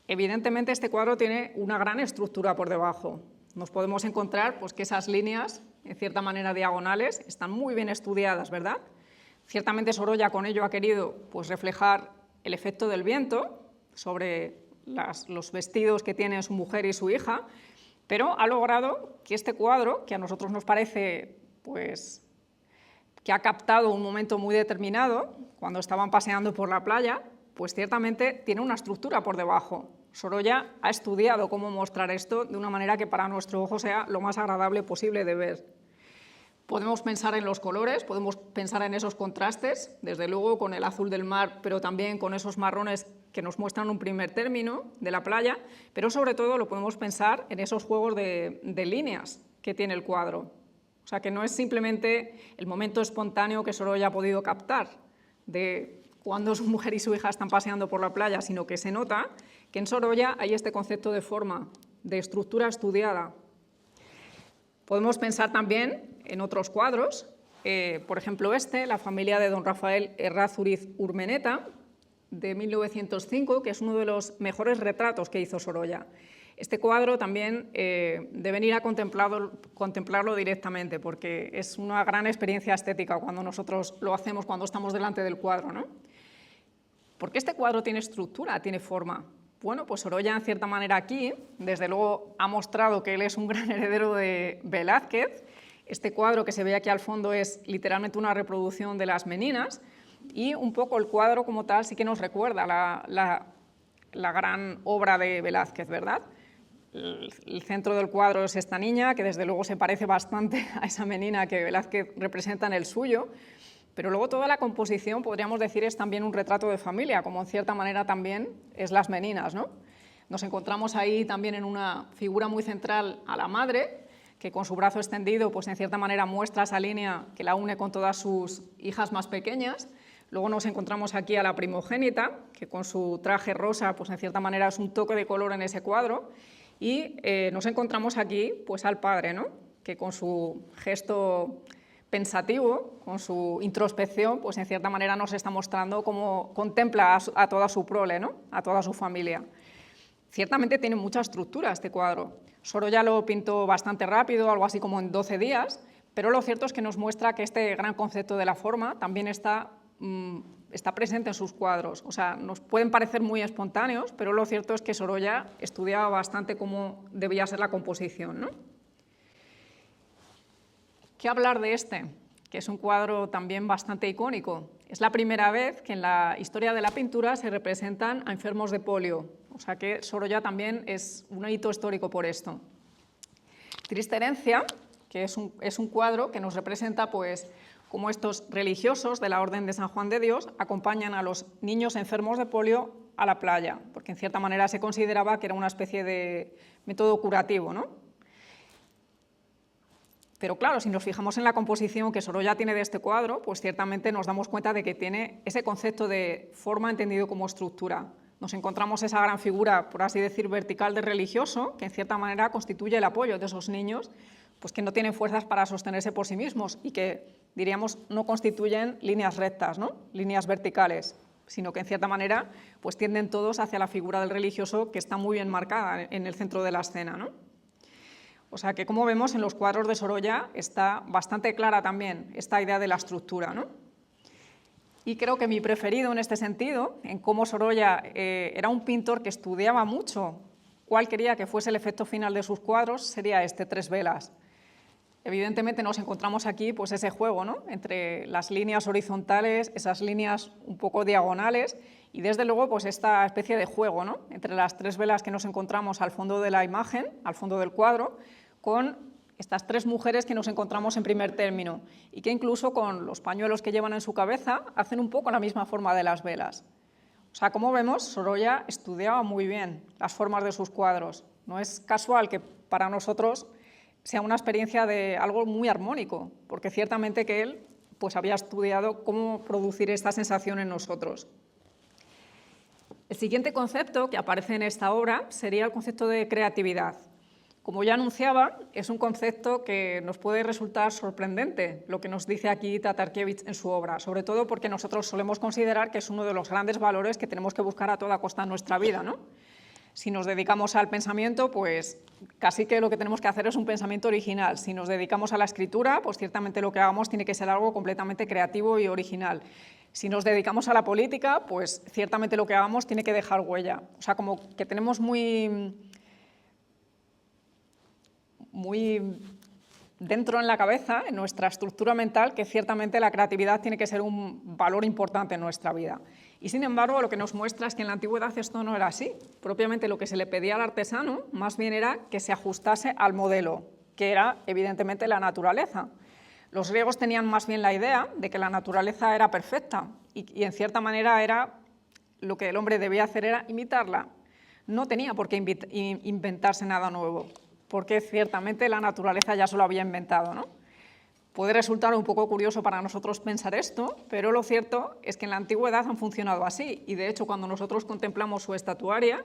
Speaker 3: Evidentemente este cuadro tiene una gran estructura por debajo. Nos podemos encontrar pues, que esas líneas, en cierta manera diagonales, están muy bien estudiadas, ¿verdad? Ciertamente Sorolla con ello ha querido pues, reflejar el efecto del viento sobre los vestidos que tienen su mujer y su hija, pero ha logrado que este cuadro, que a nosotros nos parece pues, que ha captado un momento muy determinado, cuando estaban paseando por la playa, pues ciertamente tiene una estructura por debajo. Sorolla ha estudiado cómo mostrar esto de una manera que para nuestro ojo sea lo más agradable posible de ver. Podemos pensar en los colores, podemos pensar en esos contrastes, desde luego con el azul del mar, pero también con esos marrones que nos muestran un primer término de la playa, pero sobre todo lo podemos pensar en esos juegos de líneas que tiene el cuadro. O sea, que no es simplemente el momento espontáneo que Sorolla ha podido captar de cuando su mujer y su hija están paseando por la playa, sino que se nota que en Sorolla hay este concepto de forma, de estructura estudiada. Podemos pensar también en otros cuadros, por ejemplo La familia de don Rafael Errázuriz Urmeneta, de 1905, que es uno de los mejores retratos que hizo Sorolla. Este cuadro también deben ir a contemplarlo directamente, porque es una gran experiencia estética cuando nosotros lo hacemos, cuando estamos delante del cuadro, ¿no? ¿Por qué este cuadro tiene estructura, tiene forma? Bueno, pues Sorolla, en cierta manera, aquí, desde luego, ha mostrado que él es un gran heredero de Velázquez. Este cuadro que se ve aquí al fondo es literalmente una reproducción de las Meninas, y un poco el cuadro como tal sí que nos recuerda la gran obra de Velázquez, ¿verdad? El centro del cuadro es esta niña, que desde luego se parece bastante a esa Menina que Velázquez representa en el suyo, pero luego toda la composición, podríamos decir, es también un retrato de familia, como en cierta manera también es las Meninas, ¿no? Nos encontramos ahí también en una figura muy central a la madre, que con su brazo extendido, pues en cierta manera muestra esa línea que la une con todas sus hijas más pequeñas. Luego nos encontramos aquí a la primogénita, que con su traje rosa, pues en cierta manera es un toque de color en ese cuadro. Y nos encontramos aquí pues al padre, ¿no? Que con su gesto pensativo, con su introspección, pues en cierta manera nos está mostrando cómo contempla a toda su prole, ¿no? A toda su familia. Ciertamente tiene mucha estructura este cuadro. Sorolla lo pintó bastante rápido, algo así como en 12 días, pero lo cierto es que nos muestra que este gran concepto de la forma también está presente en sus cuadros. O sea, nos pueden parecer muy espontáneos, pero lo cierto es que Sorolla estudiaba bastante cómo debía ser la composición, ¿no? ¿Qué hablar de este? Que es un cuadro también bastante icónico. Es la primera vez que en la historia de la pintura se representan a enfermos de polio. O sea que Sorolla también es un hito histórico por esto. Triste herencia, que es un cuadro que nos representa pues, cómo estos religiosos de la Orden de San Juan de Dios acompañan a los niños enfermos de polio a la playa, porque en cierta manera se consideraba que era una especie de método curativo, ¿no? Pero claro, si nos fijamos en la composición que Sorolla tiene de este cuadro, pues ciertamente nos damos cuenta de que tiene ese concepto de forma entendido como estructura. Nos encontramos esa gran figura, por así decir, vertical de religioso, que en cierta manera constituye el apoyo de esos niños, pues que no tienen fuerzas para sostenerse por sí mismos y que, diríamos, no constituyen líneas rectas, ¿no? Líneas verticales, sino que en cierta manera pues tienden todos hacia la figura del religioso, que está muy bien marcada en el centro de la escena, ¿no? O sea que, como vemos, en los cuadros de Sorolla está bastante clara también esta idea de la estructura, ¿no? Y creo que mi preferido en este sentido, en cómo Sorolla era un pintor que estudiaba mucho cuál quería que fuese el efecto final de sus cuadros, sería este Tres velas. Evidentemente nos encontramos aquí pues, ese juego, ¿no? Entre las líneas horizontales, esas líneas un poco diagonales y desde luego pues, esta especie de juego, ¿no? Entre las tres velas que nos encontramos al fondo de la imagen, al fondo del cuadro, con estas tres mujeres que nos encontramos en primer término y que incluso con los pañuelos que llevan en su cabeza hacen un poco la misma forma de las velas. O sea, como vemos, Sorolla estudiaba muy bien las formas de sus cuadros. No es casual que para nosotros sea una experiencia de algo muy armónico, porque ciertamente que él pues, había estudiado cómo producir esta sensación en nosotros. El siguiente concepto que aparece en esta obra sería el concepto de creatividad. Como ya anunciaba, es un concepto que nos puede resultar sorprendente, lo que nos dice aquí Tatarkiewicz en su obra, sobre todo porque nosotros solemos considerar que es uno de los grandes valores que tenemos que buscar a toda costa en nuestra vida, ¿no? Si nos dedicamos al pensamiento, pues casi que lo que tenemos que hacer es un pensamiento original. Si nos dedicamos a la escritura, pues ciertamente lo que hagamos tiene que ser algo completamente creativo y original. Si nos dedicamos a la política, pues ciertamente lo que hagamos tiene que dejar huella. O sea, como que tenemos muy dentro en la cabeza, en nuestra estructura mental, que ciertamente la creatividad tiene que ser un valor importante en nuestra vida. Y sin embargo, lo que nos muestra es que en la antigüedad esto no era así. Propiamente lo que se le pedía al artesano, más bien era que se ajustase al modelo, que era evidentemente la naturaleza. Los griegos tenían más bien la idea de que la naturaleza era perfecta y en cierta manera era lo que el hombre debía hacer era imitarla. No tenía por qué inventarse nada nuevo, porque ciertamente la naturaleza ya se lo había inventado, ¿no? Puede resultar un poco curioso para nosotros pensar esto, pero lo cierto es que en la antigüedad han funcionado así, y de hecho cuando nosotros contemplamos su estatuaria,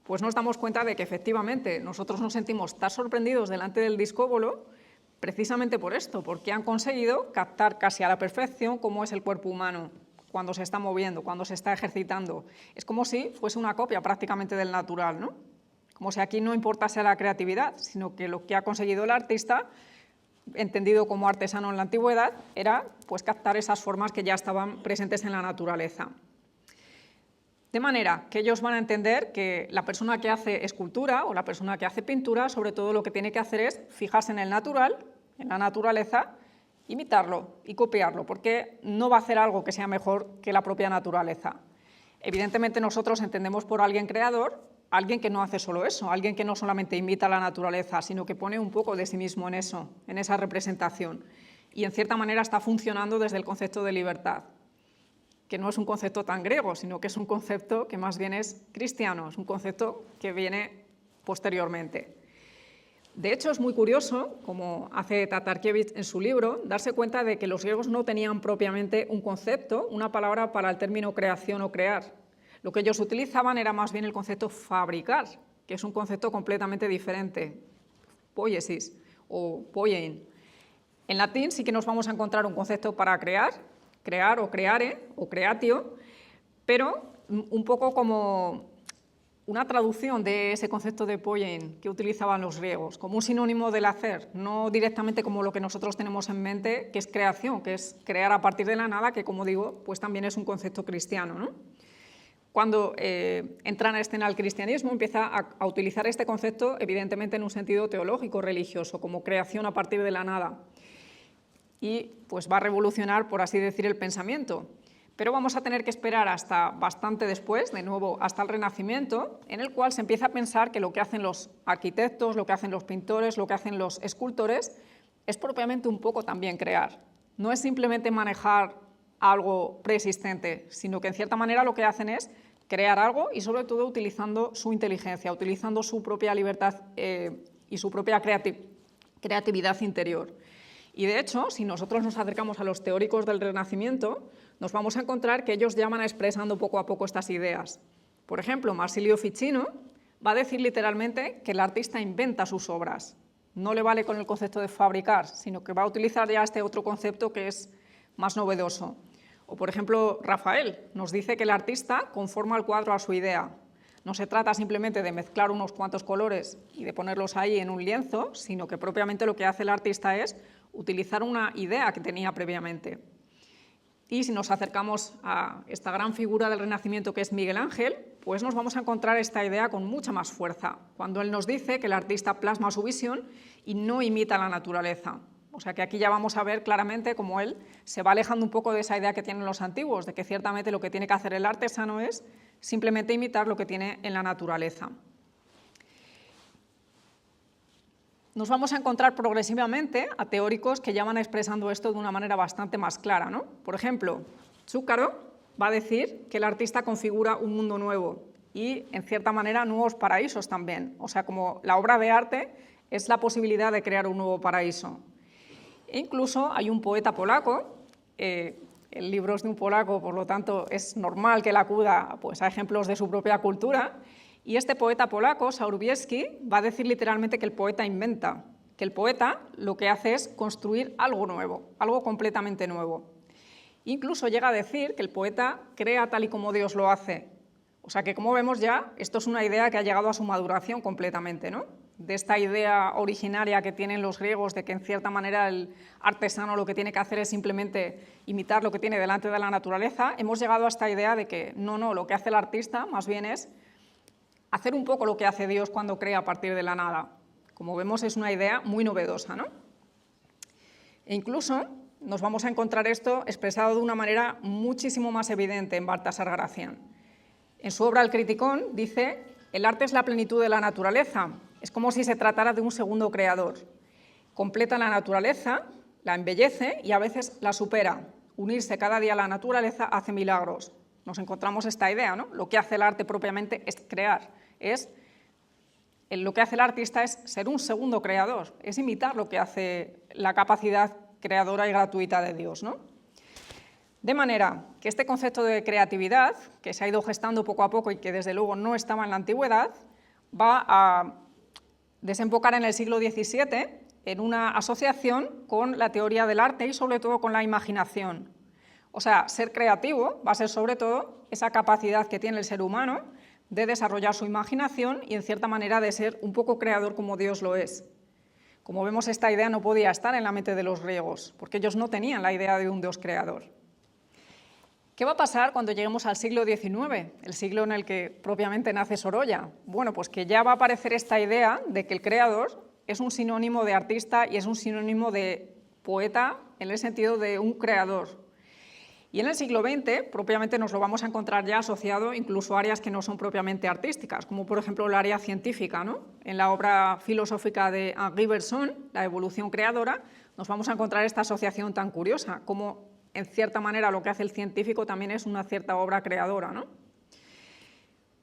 Speaker 3: pues nos damos cuenta de que efectivamente nosotros nos sentimos tan sorprendidos delante del discóbolo precisamente por esto, porque han conseguido captar casi a la perfección cómo es el cuerpo humano cuando se está moviendo, cuando se está ejercitando. Es como si fuese una copia prácticamente del natural, ¿no? Como si aquí no importase la creatividad, sino que lo que ha conseguido el artista, entendido como artesano en la antigüedad, era pues captar esas formas que ya estaban presentes en la naturaleza. De manera que ellos van a entender que la persona que hace escultura o la persona que hace pintura, sobre todo lo que tiene que hacer es fijarse en el natural, en la naturaleza, imitarlo y copiarlo, porque no va a hacer algo que sea mejor que la propia naturaleza. Evidentemente nosotros entendemos por alguien creador, alguien que no hace solo eso, alguien que no solamente imita la naturaleza, sino que pone un poco de sí mismo en eso, en esa representación. Y en cierta manera está funcionando desde el concepto de libertad, que no es un concepto tan griego, sino que es un concepto que más bien es cristiano, es un concepto que viene posteriormente. De hecho, es muy curioso, como hace Tatarkiewicz en su libro, darse cuenta de que los griegos no tenían propiamente un concepto, una palabra para el término creación o crear. Lo que ellos utilizaban era más bien el concepto fabricar, que es un concepto completamente diferente, poiesis o poiein. En latín sí que nos vamos a encontrar un concepto para crear o creare o creatio, pero un poco como una traducción de ese concepto de poiein que utilizaban los griegos, como un sinónimo del hacer, no directamente como lo que nosotros tenemos en mente, que es creación, que es crear a partir de la nada, que como digo, pues también es un concepto cristiano, ¿no? Cuando entra en escena el cristianismo, empieza a utilizar este concepto, evidentemente en un sentido teológico, religioso, como creación a partir de la nada. Y pues va a revolucionar, por así decir, el pensamiento. Pero vamos a tener que esperar hasta bastante después, de nuevo hasta el Renacimiento, en el cual se empieza a pensar que lo que hacen los arquitectos, lo que hacen los pintores, lo que hacen los escultores, es propiamente un poco también crear. No es simplemente manejar algo preexistente, sino que en cierta manera lo que hacen es crear algo y sobre todo utilizando su inteligencia, utilizando su propia libertad y su propia creatividad interior. Y de hecho, si nosotros nos acercamos a los teóricos del Renacimiento, nos vamos a encontrar que ellos ya van expresando poco a poco estas ideas. Por ejemplo, Marsilio Ficino va a decir literalmente que el artista inventa sus obras. No le vale con el concepto de fabricar, sino que va a utilizar ya este otro concepto que es más novedoso. O, por ejemplo, Rafael nos dice que el artista conforma el cuadro a su idea. No se trata simplemente de mezclar unos cuantos colores y de ponerlos ahí en un lienzo, sino que propiamente lo que hace el artista es utilizar una idea que tenía previamente. Y si nos acercamos a esta gran figura del Renacimiento que es Miguel Ángel, pues nos vamos a encontrar esta idea con mucha más fuerza, cuando él nos dice que el artista plasma su visión y no imita la naturaleza. O sea que aquí ya vamos a ver claramente cómo él se va alejando un poco de esa idea que tienen los antiguos, de que ciertamente lo que tiene que hacer el artesano es simplemente imitar lo que tiene en la naturaleza. Nos vamos a encontrar progresivamente a teóricos que ya van expresando esto de una manera bastante más clara, ¿no? Por ejemplo, Zúcaro va a decir que el artista configura un mundo nuevo y, en cierta manera, nuevos paraísos también. O sea, como la obra de arte es la posibilidad de crear un nuevo paraíso. E incluso hay un poeta polaco, el libro es de un polaco, por lo tanto es normal que él acuda pues, a ejemplos de su propia cultura, y este poeta polaco, Saurubiewski, va a decir literalmente que el poeta inventa, que el poeta lo que hace es construir algo nuevo, algo completamente nuevo. Incluso llega a decir que el poeta crea tal y como Dios lo hace. O sea que, como vemos ya, esto es una idea que ha llegado a su maduración completamente, ¿no? De esta idea originaria que tienen los griegos de que en cierta manera el artesano lo que tiene que hacer es simplemente imitar lo que tiene delante de la naturaleza, hemos llegado a esta idea de que no, lo que hace el artista más bien es hacer un poco lo que hace Dios cuando crea a partir de la nada. Como vemos, es una idea muy novedosa, ¿no? E incluso nos vamos a encontrar esto expresado de una manera muchísimo más evidente en Baltasar Gracián. En su obra El Criticón dice: el arte es la plenitud de la naturaleza, es como si se tratara de un segundo creador. Completa la naturaleza la embellece y a veces la supera. Unirse cada día a la naturaleza hace milagros. Nos encontramos esta idea, ¿no? Lo que hace el arte propiamente es crear, lo que hace el artista es ser un segundo creador, es imitar lo que hace la capacidad creadora y gratuita de Dios, ¿no? De manera que este concepto de creatividad, que se ha ido gestando poco a poco y que desde luego no estaba en la antigüedad, va a desembocar en el siglo XVII en una asociación con la teoría del arte y sobre todo con la imaginación. O sea, ser creativo va a ser sobre todo esa capacidad que tiene el ser humano de desarrollar su imaginación y en cierta manera de ser un poco creador como Dios lo es. Como vemos, esta idea no podía estar en la mente de los griegos, porque ellos no tenían la idea de un Dios creador. ¿Qué va a pasar cuando lleguemos al siglo XIX, el siglo en el que propiamente nace Sorolla? Bueno, pues que ya va a aparecer esta idea de que el creador es un sinónimo de artista y es un sinónimo de poeta en el sentido de un creador. Y en el siglo XX, propiamente nos lo vamos a encontrar ya asociado incluso a áreas que no son propiamente artísticas, como por ejemplo el área científica, ¿no? En la obra filosófica de Henri Bergson, La evolución creadora, nos vamos a encontrar esta asociación tan curiosa, como en cierta manera lo que hace el científico también es una cierta obra creadora, ¿no?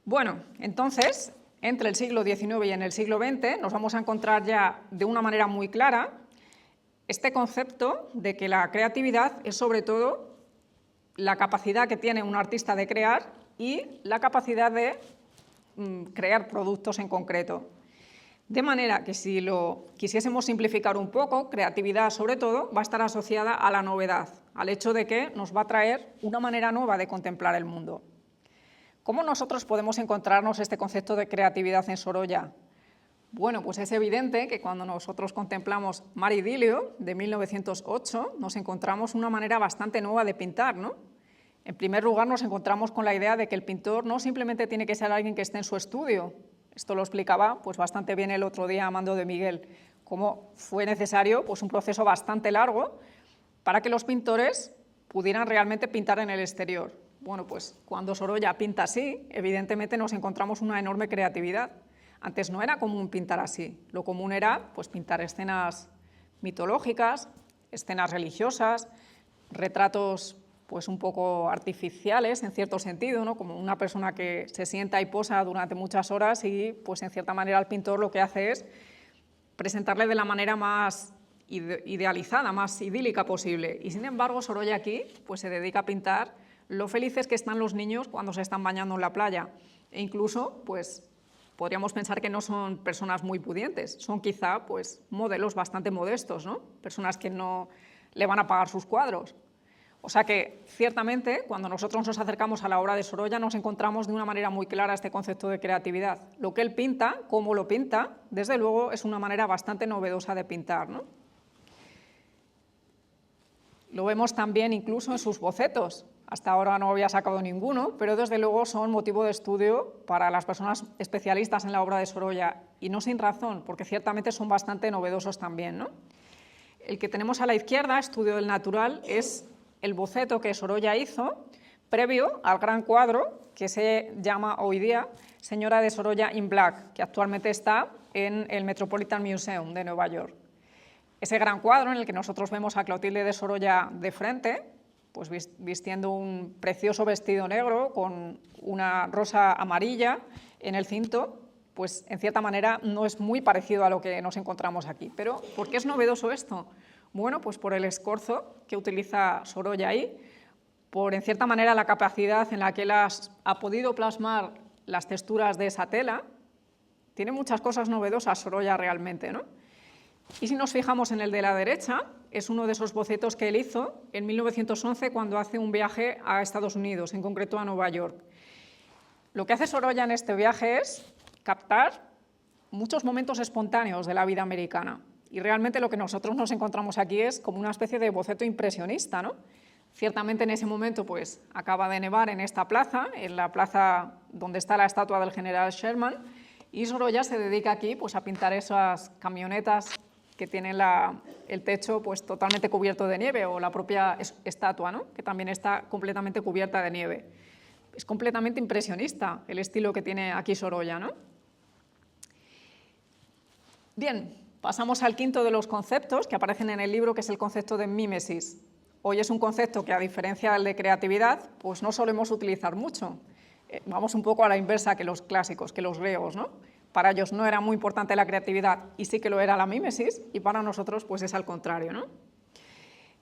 Speaker 3: Bueno, entonces, entre el siglo XIX y en el siglo XX nos vamos a encontrar ya de una manera muy clara este concepto de que la creatividad es sobre todo la capacidad que tiene un artista de crear y la capacidad de crear productos en concreto. De manera que si lo quisiésemos simplificar un poco, creatividad sobre todo va a estar asociada a la novedad, al hecho de que nos va a traer una manera nueva de contemplar el mundo. ¿Cómo nosotros podemos encontrarnos este concepto de creatividad en Sorolla? Bueno, pues es evidente que cuando nosotros contemplamos Mar Idilio, de 1908, nos encontramos una manera bastante nueva de pintar, ¿no? En primer lugar, nos encontramos con la idea de que el pintor no simplemente tiene que ser alguien que esté en su estudio. Esto lo explicaba pues, bastante bien el otro día Amando de Miguel, cómo fue necesario pues, un proceso bastante largo para que los pintores pudieran realmente pintar en el exterior. Bueno, pues cuando Sorolla pinta así, evidentemente nos encontramos una enorme creatividad. Antes no era común pintar así, lo común era pues, pintar escenas mitológicas, escenas religiosas, retratos pues, un poco artificiales en cierto sentido, ¿no? Como una persona que se sienta y posa durante muchas horas y pues, en cierta manera el pintor lo que hace es presentarle de la manera más idealizada, más idílica posible. Y sin embargo Sorolla aquí pues, se dedica a pintar lo felices que están los niños cuando se están bañando en la playa e incluso pues, podríamos pensar que no son personas muy pudientes, son quizá pues, modelos bastante modestos, ¿no? Personas que no le van a pagar sus cuadros. O sea que, ciertamente, cuando nosotros nos acercamos a la obra de Sorolla, nos encontramos de una manera muy clara este concepto de creatividad. Lo que él pinta, cómo lo pinta, desde luego es una manera bastante novedosa de pintar, ¿no? Lo vemos también incluso en sus bocetos. Hasta ahora no había sacado ninguno, pero desde luego son motivo de estudio para las personas especialistas en la obra de Sorolla, y no sin razón, porque ciertamente son bastante novedosos también, ¿no? El que tenemos a la izquierda, Estudio del Natural, es el boceto que Sorolla hizo previo al gran cuadro que se llama hoy día Señora de Sorolla in Black, que actualmente está en el Metropolitan Museum de Nueva York. Ese gran cuadro en el que nosotros vemos a Clotilde de Sorolla de frente, pues vistiendo un precioso vestido negro con una rosa amarilla en el cinto, pues en cierta manera no es muy parecido a lo que nos encontramos aquí. Pero ¿por qué es novedoso esto? Bueno, pues por el escorzo que utiliza Sorolla ahí, por en cierta manera la capacidad en la que él ha podido plasmar las texturas de esa tela. Tiene muchas cosas novedosas Sorolla realmente, ¿no? Y si nos fijamos en el de la derecha, es uno de esos bocetos que él hizo en 1911 cuando hace un viaje a Estados Unidos, en concreto a Nueva York. Lo que hace Sorolla en este viaje es captar muchos momentos espontáneos de la vida americana. Y realmente lo que nosotros nos encontramos aquí es como una especie de boceto impresionista, ¿no? Ciertamente en ese momento pues, acaba de nevar en esta plaza, en la plaza donde está la estatua del general Sherman, y Sorolla se dedica aquí pues, a pintar esas camionetas que tienen el techo pues, totalmente cubierto de nieve, o la propia estatua, ¿no? Que también está completamente cubierta de nieve. Es completamente impresionista el estilo que tiene aquí Sorolla, ¿no? Bien, Pasamos al quinto de los conceptos que aparecen en el libro, que es el concepto de mímesis. Hoy es un concepto que, a diferencia del de creatividad, pues no solemos utilizar mucho. Vamos un poco a la inversa que los clásicos, que los griegos, ¿no? Para ellos no era muy importante la creatividad y sí que lo era la mímesis, y para nosotros pues es al contrario, ¿no?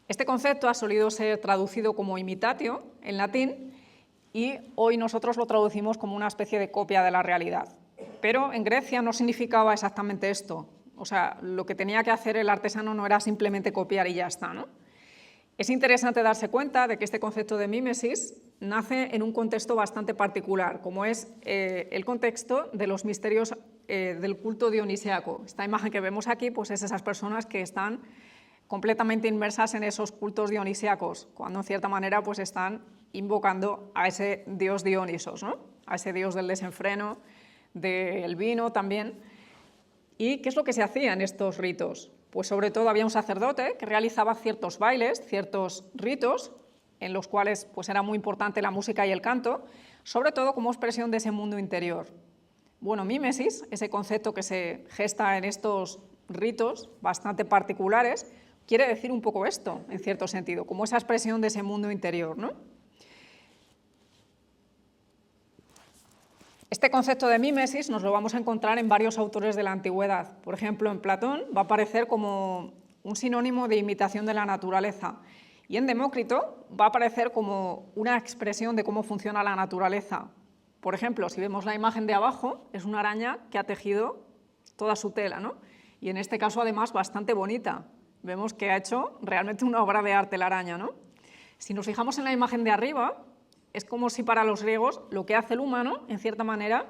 Speaker 3: Este concepto ha solido ser traducido como imitatio en latín y hoy nosotros lo traducimos como una especie de copia de la realidad. Pero en Grecia no significaba exactamente esto. O sea, lo que tenía que hacer el artesano no era simplemente copiar y ya está, ¿no? Es interesante darse cuenta de que este concepto de mímesis nace en un contexto bastante particular, como es el contexto de los misterios del culto dionisíaco. Esta imagen que vemos aquí pues es esas personas que están completamente inmersas en esos cultos dionisíacos, cuando en cierta manera pues están invocando a ese dios Dionisos, ¿no? A ese dios del desenfreno, del vino también. ¿Y qué es lo que se hacía en estos ritos? Pues sobre todo había un sacerdote que realizaba ciertos bailes, ciertos ritos, en los cuales pues era muy importante la música y el canto, sobre todo como expresión de ese mundo interior. Bueno, mímesis, ese concepto que se gesta en estos ritos bastante particulares, quiere decir un poco esto, en cierto sentido, como esa expresión de ese mundo interior, ¿no? Este concepto de mímesis nos lo vamos a encontrar en varios autores de la antigüedad. Por ejemplo, en Platón va a aparecer como un sinónimo de imitación de la naturaleza, y en Demócrito va a aparecer como una expresión de cómo funciona la naturaleza. Por ejemplo, si vemos la imagen de abajo, es una araña que ha tejido toda su tela, ¿no? Y en este caso, además, bastante bonita. Vemos que ha hecho realmente una obra de arte la araña, ¿no? Si nos fijamos en la imagen de arriba, es como si para los griegos lo que hace el humano, en cierta manera,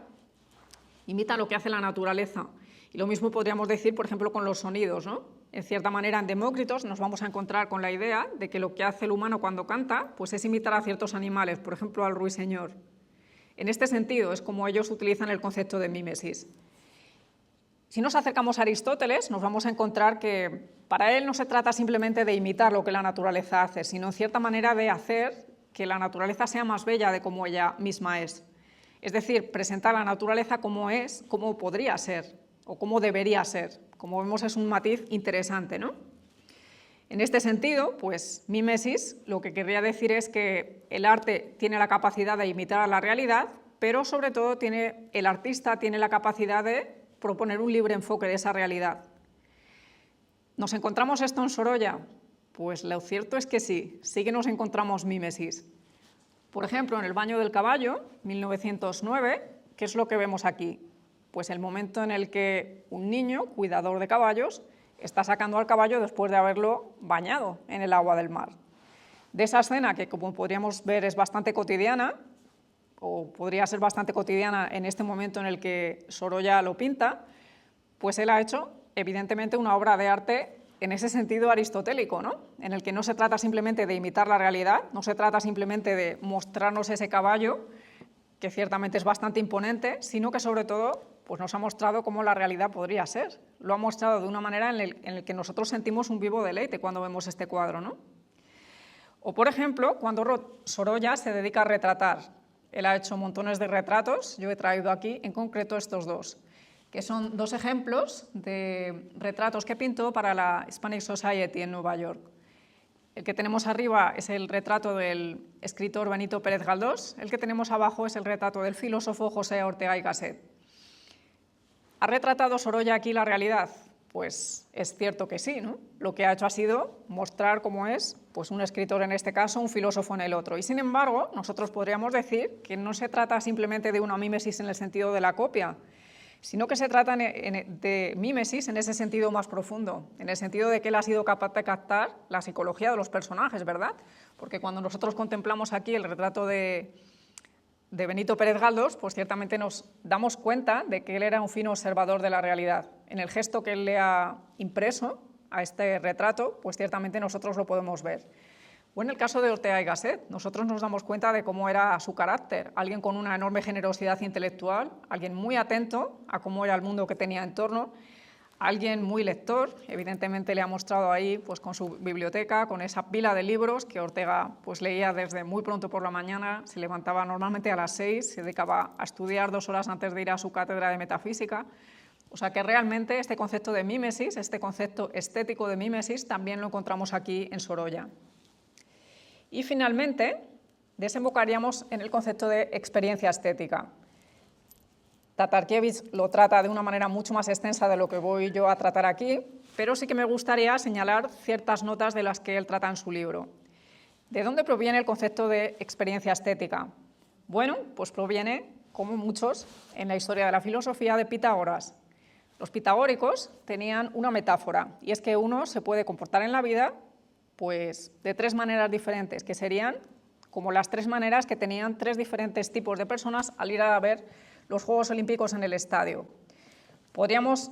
Speaker 3: imita lo que hace la naturaleza. Y lo mismo podríamos decir, por ejemplo, con los sonidos, ¿no? En cierta manera, en Demócrito nos vamos a encontrar con la idea de que lo que hace el humano cuando canta pues es imitar a ciertos animales, por ejemplo, al ruiseñor. En este sentido es como ellos utilizan el concepto de mímesis. Si nos acercamos a Aristóteles, nos vamos a encontrar que para él no se trata simplemente de imitar lo que la naturaleza hace, sino en cierta manera de hacer que la naturaleza sea más bella de como ella misma es. Es decir, presentar la naturaleza como es, como podría ser o como debería ser. Como vemos, es un matiz interesante, ¿no? En este sentido, pues mímesis lo que querría decir es que el arte tiene la capacidad de imitar a la realidad, pero sobre todo el artista tiene la capacidad de proponer un libre enfoque de esa realidad. ¿Nos encontramos esto en Sorolla? Pues lo cierto es que sí que nos encontramos mímesis. Por ejemplo, en El baño del caballo, 1909, ¿qué es lo que vemos aquí? Pues el momento en el que un niño, cuidador de caballos, está sacando al caballo después de haberlo bañado en el agua del mar. De esa escena, que como podríamos ver es bastante cotidiana, o podría ser bastante cotidiana en este momento en el que Sorolla lo pinta, pues él ha hecho evidentemente una obra de arte en ese sentido aristotélico, ¿no? En el que no se trata simplemente de imitar la realidad, no se trata simplemente de mostrarnos ese caballo, que ciertamente es bastante imponente, sino que sobre todo pues nos ha mostrado cómo la realidad podría ser. Lo ha mostrado de una manera en el que nosotros sentimos un vivo deleite cuando vemos este cuadro, ¿no? O, por ejemplo, cuando Sorolla se dedica a retratar. Él ha hecho montones de retratos, yo he traído aquí en concreto estos dos, que son dos ejemplos de retratos que pintó para la Hispanic Society en Nueva York. El que tenemos arriba es el retrato del escritor Benito Pérez Galdós, el que tenemos abajo es el retrato del filósofo José Ortega y Gasset. ¿Ha retratado Sorolla aquí la realidad? Pues es cierto que sí, ¿no? Lo que ha hecho ha sido mostrar cómo es pues un escritor en este caso, un filósofo en el otro. Y sin embargo, nosotros podríamos decir que no se trata simplemente de una mímesis en el sentido de la copia, sino que se trata de mímesis en ese sentido más profundo, en el sentido de que él ha sido capaz de captar la psicología de los personajes, ¿verdad? Porque cuando nosotros contemplamos aquí el retrato de Benito Pérez Galdós, pues ciertamente nos damos cuenta de que él era un fino observador de la realidad. En el gesto que él le ha impreso a este retrato, pues ciertamente nosotros lo podemos ver. O en el caso de Ortega y Gasset, nosotros nos damos cuenta de cómo era su carácter, alguien con una enorme generosidad intelectual, alguien muy atento a cómo era el mundo que tenía en torno, alguien muy lector, evidentemente le ha mostrado ahí pues, con su biblioteca, con esa pila de libros que Ortega pues, leía desde muy pronto por la mañana, se levantaba normalmente a las 6, se dedicaba a estudiar 2 horas antes de ir a su cátedra de metafísica, O sea que realmente este concepto de mímesis, este concepto estético de mímesis, también lo encontramos aquí en Sorolla. Y finalmente, desembocaríamos en el concepto de experiencia estética. Tatarkiewicz lo trata de una manera mucho más extensa de lo que voy yo a tratar aquí, pero sí que me gustaría señalar ciertas notas de las que él trata en su libro. ¿De dónde proviene el concepto de experiencia estética? Bueno, pues proviene, como muchos, en la historia de la filosofía de Pitágoras. Los pitagóricos tenían una metáfora, y es que uno se puede comportar en la vida pues, de tres maneras diferentes, que serían como las tres maneras que tenían tres diferentes tipos de personas al ir a ver los Juegos Olímpicos en el estadio. Podríamos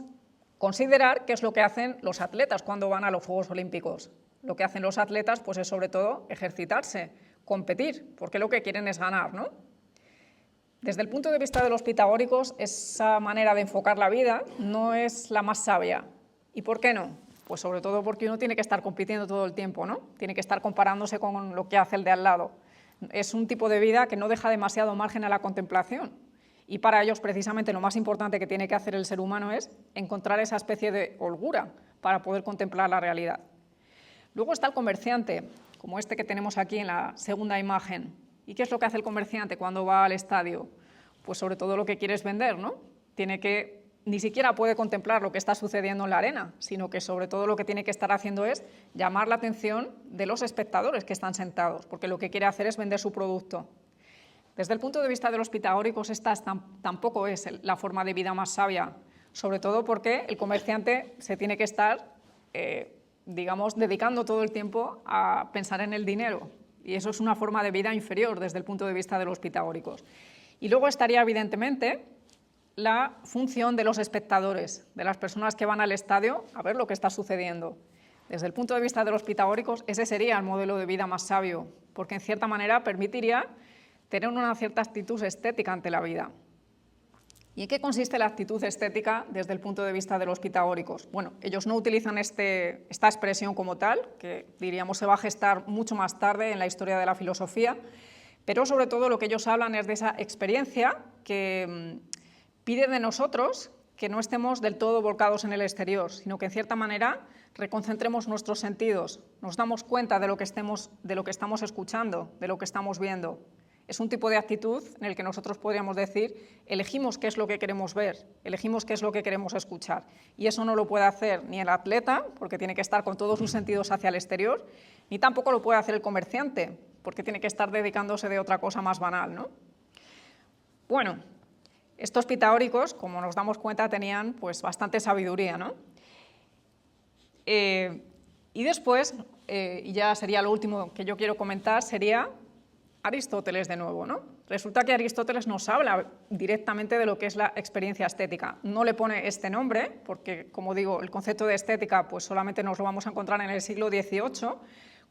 Speaker 3: considerar qué es lo que hacen los atletas cuando van a los Juegos Olímpicos. Lo que hacen los atletas pues, es sobre todo ejercitarse, competir, porque lo que quieren es ganar, ¿no? Desde el punto de vista de los pitagóricos, esa manera de enfocar la vida no es la más sabia. ¿Y por qué no? Pues sobre todo porque uno tiene que estar compitiendo todo el tiempo, ¿no? Tiene que estar comparándose con lo que hace el de al lado. Es un tipo de vida que no deja demasiado margen a la contemplación. Y para ellos, precisamente, lo más importante que tiene que hacer el ser humano es encontrar esa especie de holgura para poder contemplar la realidad. Luego está el comerciante, como este que tenemos aquí en la segunda imagen. ¿Y qué es lo que hace el comerciante cuando va al estadio? Pues sobre todo lo que quiere es vender, ¿no? Ni siquiera puede contemplar lo que está sucediendo en la arena, sino que sobre todo lo que tiene que estar haciendo es llamar la atención de los espectadores que están sentados, porque lo que quiere hacer es vender su producto. Desde el punto de vista de los pitagóricos, esta tampoco es la forma de vida más sabia, sobre todo porque el comerciante se tiene que estar, dedicando todo el tiempo a pensar en el dinero. Y eso es una forma de vida inferior desde el punto de vista de los pitagóricos. Y luego estaría, evidentemente, la función de los espectadores, de las personas que van al estadio a ver lo que está sucediendo. Desde el punto de vista de los pitagóricos, ese sería el modelo de vida más sabio, porque en cierta manera permitiría tener una cierta actitud estética ante la vida. ¿Y en qué consiste la actitud estética desde el punto de vista de los pitagóricos? Bueno, ellos no utilizan esta expresión como tal, que diríamos se va a gestar mucho más tarde en la historia de la filosofía, pero sobre todo lo que ellos hablan es de esa experiencia que pide de nosotros que no estemos del todo volcados en el exterior, sino que en cierta manera reconcentremos nuestros sentidos, nos damos cuenta de lo que estamos escuchando, de lo que estamos viendo. Es un tipo de actitud en el que nosotros podríamos decir, elegimos qué es lo que queremos ver, elegimos qué es lo que queremos escuchar. Y eso no lo puede hacer ni el atleta, porque tiene que estar con todos sus sentidos hacia el exterior, ni tampoco lo puede hacer el comerciante, porque tiene que estar dedicándose de otra cosa más banal, ¿no? Bueno, estos pitagóricos, como nos damos cuenta, tenían pues, bastante sabiduría, ¿no? Y después, y ya sería lo último que yo quiero comentar, sería Aristóteles de nuevo, ¿no? Resulta que Aristóteles nos habla directamente de lo que es la experiencia estética. No le pone este nombre, porque, como digo, el concepto de estética pues, solamente nos lo vamos a encontrar en el siglo XVIII,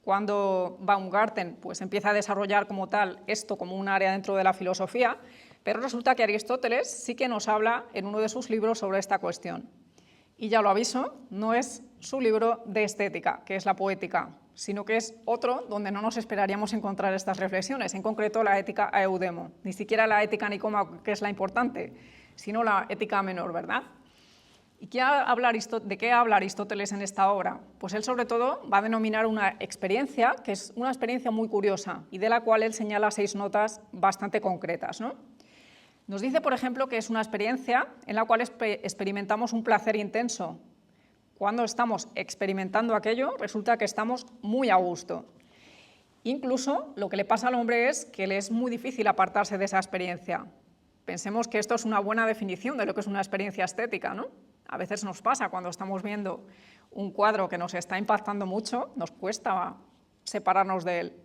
Speaker 3: cuando Baumgarten pues, empieza a desarrollar como tal esto como un área dentro de la filosofía, pero resulta que Aristóteles sí que nos habla en uno de sus libros sobre esta cuestión. Y ya lo aviso, no es su libro de estética, que es la Poética, sino que es otro donde no nos esperaríamos encontrar estas reflexiones, en concreto la Ética a Eudemo, ni siquiera la Ética Nicómaco, que es la importante, sino la Ética Menor, ¿verdad? ¿Y de qué habla Aristóteles en esta obra? Pues él sobre todo va a denominar una experiencia, que es una experiencia muy curiosa, y de la cual él señala 6 notas bastante concretas, ¿no? Nos dice, por ejemplo, que es una experiencia en la cual experimentamos un placer intenso. Cuando estamos experimentando aquello, resulta que estamos muy a gusto. Incluso lo que le pasa al hombre es que le es muy difícil apartarse de esa experiencia. Pensemos que esto es una buena definición de lo que es una experiencia estética, ¿no? A veces nos pasa cuando estamos viendo un cuadro que nos está impactando mucho, nos cuesta separarnos de él.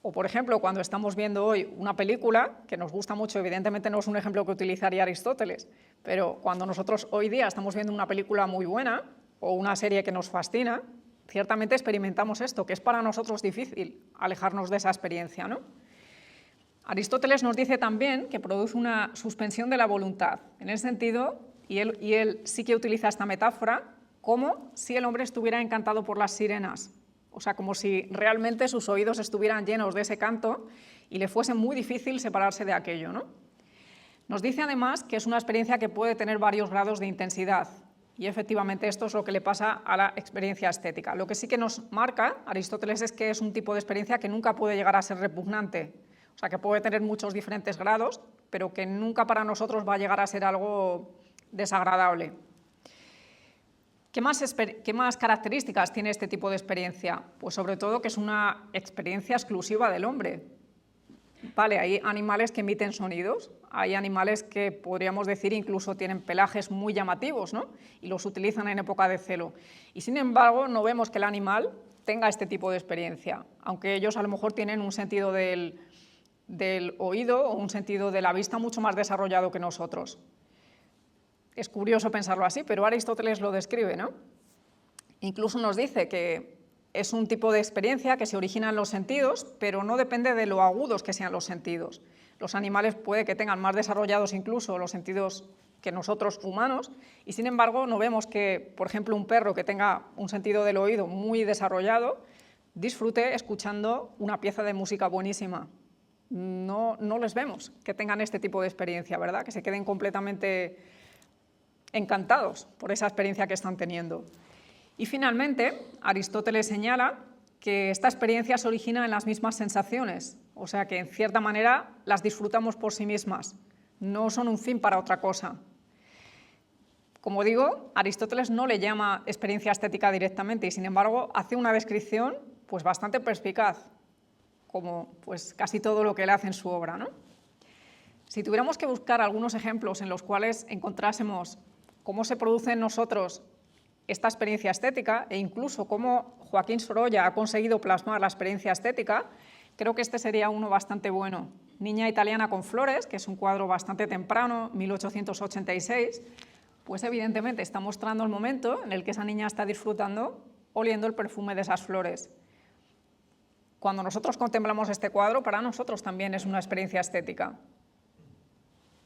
Speaker 3: O, por ejemplo, cuando estamos viendo hoy una película que nos gusta mucho, evidentemente no es un ejemplo que utilizaría Aristóteles, pero cuando nosotros hoy día estamos viendo una película muy buena o una serie que nos fascina, ciertamente experimentamos esto, que es para nosotros difícil alejarnos de esa experiencia, ¿no? Aristóteles nos dice también que produce una suspensión de la voluntad, en ese sentido, y él sí que utiliza esta metáfora, como si el hombre estuviera encantado por las sirenas. O sea, como si realmente sus oídos estuvieran llenos de ese canto y le fuese muy difícil separarse de aquello, ¿no? Nos dice además que es una experiencia que puede tener varios grados de intensidad y efectivamente esto es lo que le pasa a la experiencia estética. Lo que sí que nos marca Aristóteles es que es un tipo de experiencia que nunca puede llegar a ser repugnante, o sea que puede tener muchos diferentes grados, pero que nunca para nosotros va a llegar a ser algo desagradable. ¿Qué más características tiene este tipo de experiencia? Pues sobre todo que es una experiencia exclusiva del hombre. Vale, hay animales que emiten sonidos, hay animales que podríamos decir incluso tienen pelajes muy llamativos, ¿no? Y los utilizan en época de celo. Y sin embargo no vemos que el animal tenga este tipo de experiencia, aunque ellos a lo mejor tienen un sentido del oído o un sentido de la vista mucho más desarrollado que nosotros. Es curioso pensarlo así, pero Aristóteles lo describe, ¿no? Incluso nos dice que es un tipo de experiencia que se origina en los sentidos, pero no depende de lo agudos que sean los sentidos. Los animales puede que tengan más desarrollados incluso los sentidos que nosotros humanos, y sin embargo no vemos que, por ejemplo, un perro que tenga un sentido del oído muy desarrollado disfrute escuchando una pieza de música buenísima. No les vemos que tengan este tipo de experiencia, ¿verdad? Que se queden completamente encantados por esa experiencia que están teniendo. Y finalmente, Aristóteles señala que esta experiencia se origina en las mismas sensaciones, o sea que en cierta manera las disfrutamos por sí mismas, no son un fin para otra cosa. Como digo, Aristóteles no le llama experiencia estética directamente y sin embargo hace una descripción pues, bastante perspicaz, como pues, casi todo lo que él hace en su obra, ¿no? Si tuviéramos que buscar algunos ejemplos en los cuales encontrásemos cómo se produce en nosotros esta experiencia estética e incluso cómo Joaquín Sorolla ha conseguido plasmar la experiencia estética, creo que este sería uno bastante bueno. Niña italiana con flores, que es un cuadro bastante temprano, 1886, pues evidentemente está mostrando el momento en el que esa niña está disfrutando oliendo el perfume de esas flores. Cuando nosotros contemplamos este cuadro, para nosotros también es una experiencia estética.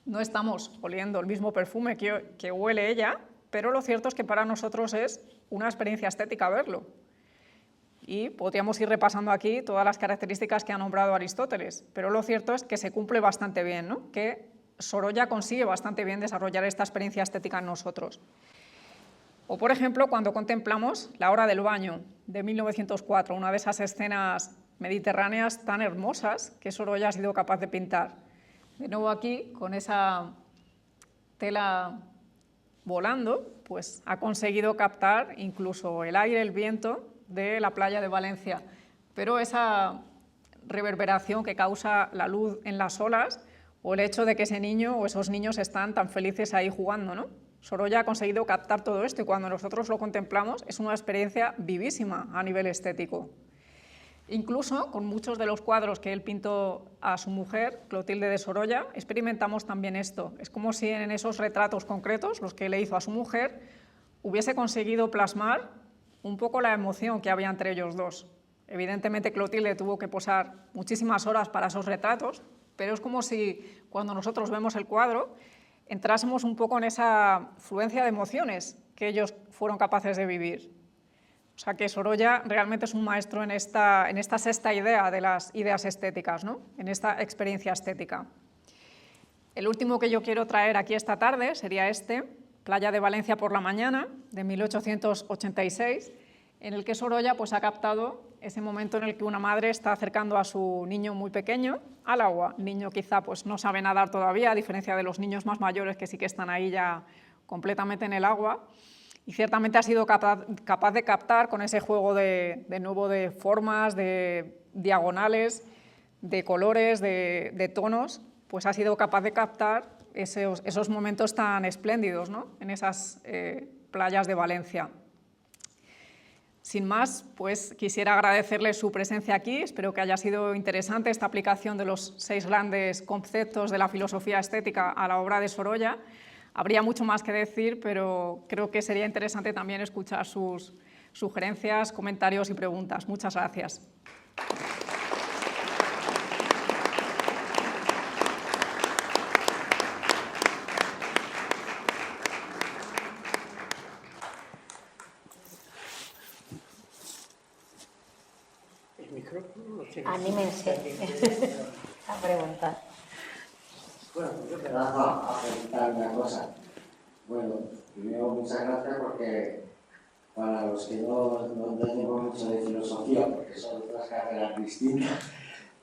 Speaker 3: No estamos oliendo el mismo perfume que huele ella, pero lo cierto es que para nosotros es una experiencia estética verlo. Y podríamos ir repasando aquí todas las características que ha nombrado Aristóteles, pero lo cierto es que se cumple bastante bien, ¿no? Que Sorolla consigue bastante bien desarrollar esta experiencia estética en nosotros. O, por ejemplo, cuando contemplamos La hora del baño, de 1904, una de esas escenas mediterráneas tan hermosas que Sorolla ha sido capaz de pintar. De nuevo aquí, con esa tela volando, pues ha conseguido captar incluso el aire, el viento de la playa de Valencia, pero esa reverberación que causa la luz en las olas o el hecho de que ese niño o esos niños están tan felices ahí jugando, ¿no? Sorolla ha conseguido captar todo esto y cuando nosotros lo contemplamos es una experiencia vivísima a nivel estético. Incluso con muchos de los cuadros que él pintó a su mujer, Clotilde de Sorolla, experimentamos también esto. Es como si en esos retratos concretos, los que le hizo a su mujer, hubiese conseguido plasmar un poco la emoción que había entre ellos dos. Evidentemente Clotilde tuvo que posar muchísimas horas para esos retratos, pero es como si cuando nosotros vemos el cuadro entrásemos un poco en esa fluencia de emociones que ellos fueron capaces de vivir. O sea que Sorolla realmente es un maestro en esta sexta idea de las ideas estéticas, ¿no? En esta experiencia estética. El último que yo quiero traer aquí esta tarde sería este, Playa de Valencia por la mañana, de 1886, en el que Sorolla pues, ha captado ese momento en el que una madre está acercando a su niño muy pequeño al agua. El niño quizá pues, no sabe nadar todavía, a diferencia de los niños más mayores que sí que están ahí ya completamente en el agua. Y ciertamente ha sido capaz de captar con ese juego de nuevo de formas, de diagonales, de colores, de tonos, pues ha sido capaz de captar esos momentos tan espléndidos, ¿no? En esas playas de Valencia. Sin más, pues quisiera agradecerle su presencia aquí. Espero que haya sido interesante esta aplicación de los 6 grandes conceptos de la filosofía estética a la obra de Sorolla. Habría mucho más que decir, pero creo que sería interesante también escuchar sus sugerencias, comentarios y preguntas. Muchas gracias.
Speaker 1: El micrófono lo tengo.
Speaker 2: Anímense a preguntar.
Speaker 5: Bueno, yo te a preguntar una cosa. Bueno, primero muchas gracias porque para los que no entendemos mucho de filosofía, porque son otras carreras distintas,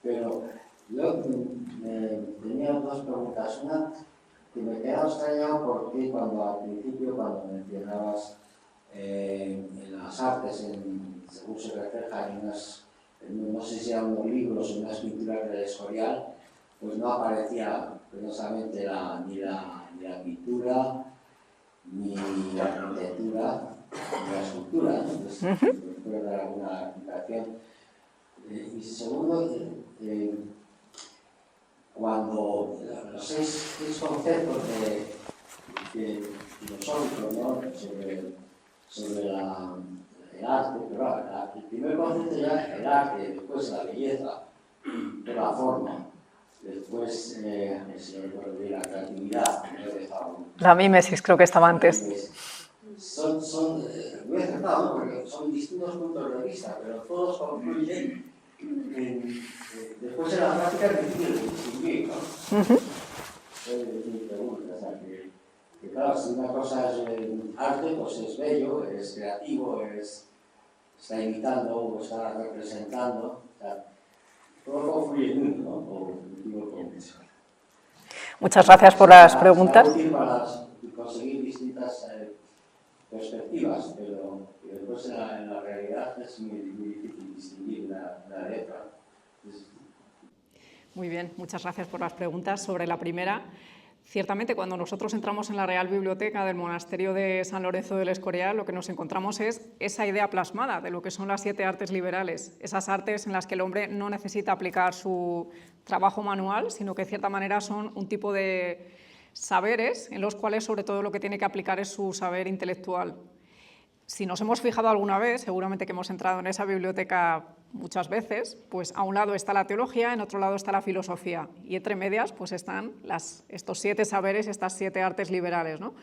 Speaker 5: pero yo tenía dos preguntas. Una, que me queda extrañado porque al principio, cuando mencionabas en las artes, según se refleja en unas, no sé si eran unos libros o unas pinturas del Escorial, pues no aparecía precisamente ni la pintura, ni la arquitectura, ni la escultura, ¿no? Entonces, ¿me puede dar alguna explicación? Y segundo, cuando los seis conceptos filosóficos, ¿no? sobre el arte, pero el primer concepto ya es el arte, después la belleza, la forma, después la creatividad.
Speaker 3: La mímesis creo que estaba antes.
Speaker 5: Muy acertado, porque son distintos puntos de vista, pero todos concluyen después de la práctica es difícil distinguir, ¿no? Es mi pregunta, o sea, que claro, si una cosa es arte, pues es bello, es creativo, está imitando o está representando, o sea, todo confluye en uno, ¿no?
Speaker 3: Muchas gracias por las preguntas.
Speaker 5: Para conseguir distintas perspectivas, pero después en la realidad es muy difícil distinguir una letra.
Speaker 3: Muy bien, muchas gracias por las preguntas. Sobre la primera, ciertamente cuando nosotros entramos en la Real Biblioteca del Monasterio de San Lorenzo del Escorial, lo que nos encontramos es esa idea plasmada de lo que son las 7 artes liberales, esas artes en las que el hombre no necesita aplicar su trabajo manual, sino que de cierta manera son un tipo de saberes en los cuales sobre todo lo que tiene que aplicar es su saber intelectual. Si nos hemos fijado alguna vez, seguramente que hemos entrado en esa biblioteca muchas veces, pues a un lado está la teología, en otro lado está la filosofía y entre medias pues están estos 7 saberes, estas 7 artes liberales, ¿no?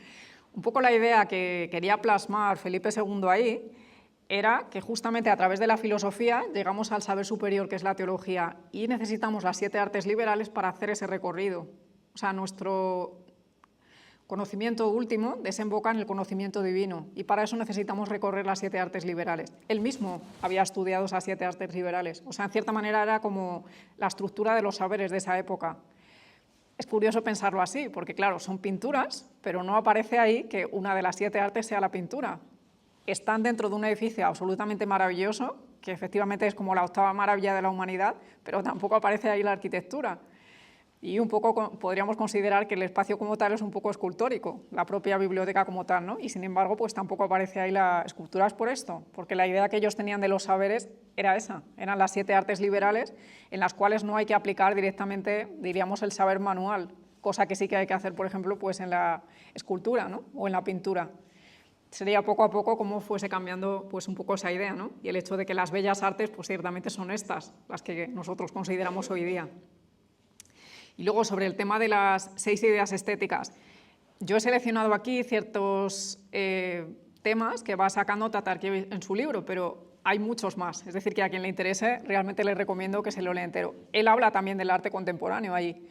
Speaker 3: Un poco la idea que quería plasmar Felipe II ahí era que justamente a través de la filosofía llegamos al saber superior que es la teología y necesitamos las 7 artes liberales para hacer ese recorrido. O sea, nuestro conocimiento último desemboca en el conocimiento divino y para eso necesitamos recorrer las 7 artes liberales. Él mismo había estudiado esas 7 artes liberales, o sea, en cierta manera era como la estructura de los saberes de esa época. Es curioso pensarlo así, porque claro, son pinturas, pero no aparece ahí que una de las 7 artes sea la pintura. Están dentro de un edificio absolutamente maravilloso, que efectivamente es como la 8ª maravilla de la humanidad, pero tampoco aparece ahí la arquitectura. Y un poco podríamos considerar que el espacio como tal es un poco escultórico, la propia biblioteca como tal, ¿no? Y sin embargo, pues tampoco aparece ahí la escultura. Es por esto, porque la idea que ellos tenían de los saberes era esa, eran las 7 artes liberales en las cuales no hay que aplicar directamente, diríamos, el saber manual, cosa que sí que hay que hacer, por ejemplo, pues en la escultura, ¿no? O en la pintura. Sería poco a poco cómo fuese cambiando pues un poco esa idea, ¿no? Y el hecho de que las bellas artes, pues ciertamente son estas, las que nosotros consideramos hoy día. Y luego sobre el tema de las 6 ideas estéticas, yo he seleccionado aquí ciertos temas que va sacando Tatarkiewicz en su libro, pero hay muchos más, es decir, que a quien le interese realmente le recomiendo que se lo lea entero. Él habla también del arte contemporáneo ahí.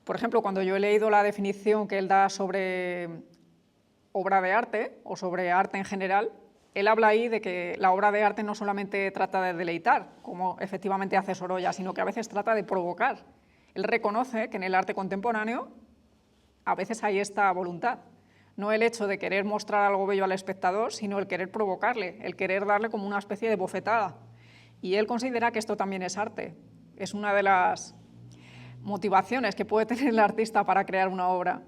Speaker 3: Por ejemplo, cuando yo he leído la definición que él da sobre obra de arte o sobre arte en general, él habla ahí de que la obra de arte no solamente trata de deleitar, como efectivamente hace Sorolla, sino que a veces trata de provocar. Él reconoce que en el arte contemporáneo a veces hay esta voluntad, no el hecho de querer mostrar algo bello al espectador, sino el querer provocarle, el querer darle como una especie de bofetada. Y él considera que esto también es arte, es una de las motivaciones que puede tener el artista para crear una obra.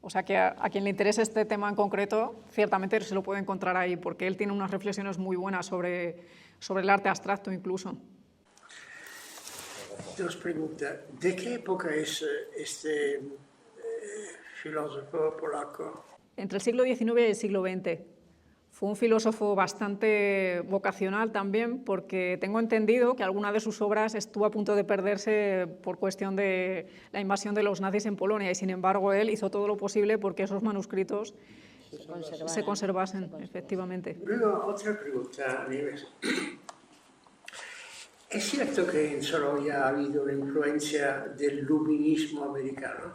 Speaker 3: O sea que a quien le interese este tema en concreto, ciertamente se lo puede encontrar ahí, porque él tiene unas reflexiones muy buenas sobre el arte abstracto incluso.
Speaker 1: Dos preguntas. ¿De qué época es este filósofo polaco?
Speaker 3: Entre el siglo XIX y el siglo XX. Fue un filósofo bastante vocacional también, porque tengo entendido que alguna de sus obras estuvo a punto de perderse por cuestión de la invasión de los nazis en Polonia, y sin embargo él hizo todo lo posible porque esos manuscritos se conservasen, efectivamente.
Speaker 1: Luego, otra pregunta, Nieves. ¿Es cierto que en Sorolla ha habido una influencia del luminismo americano?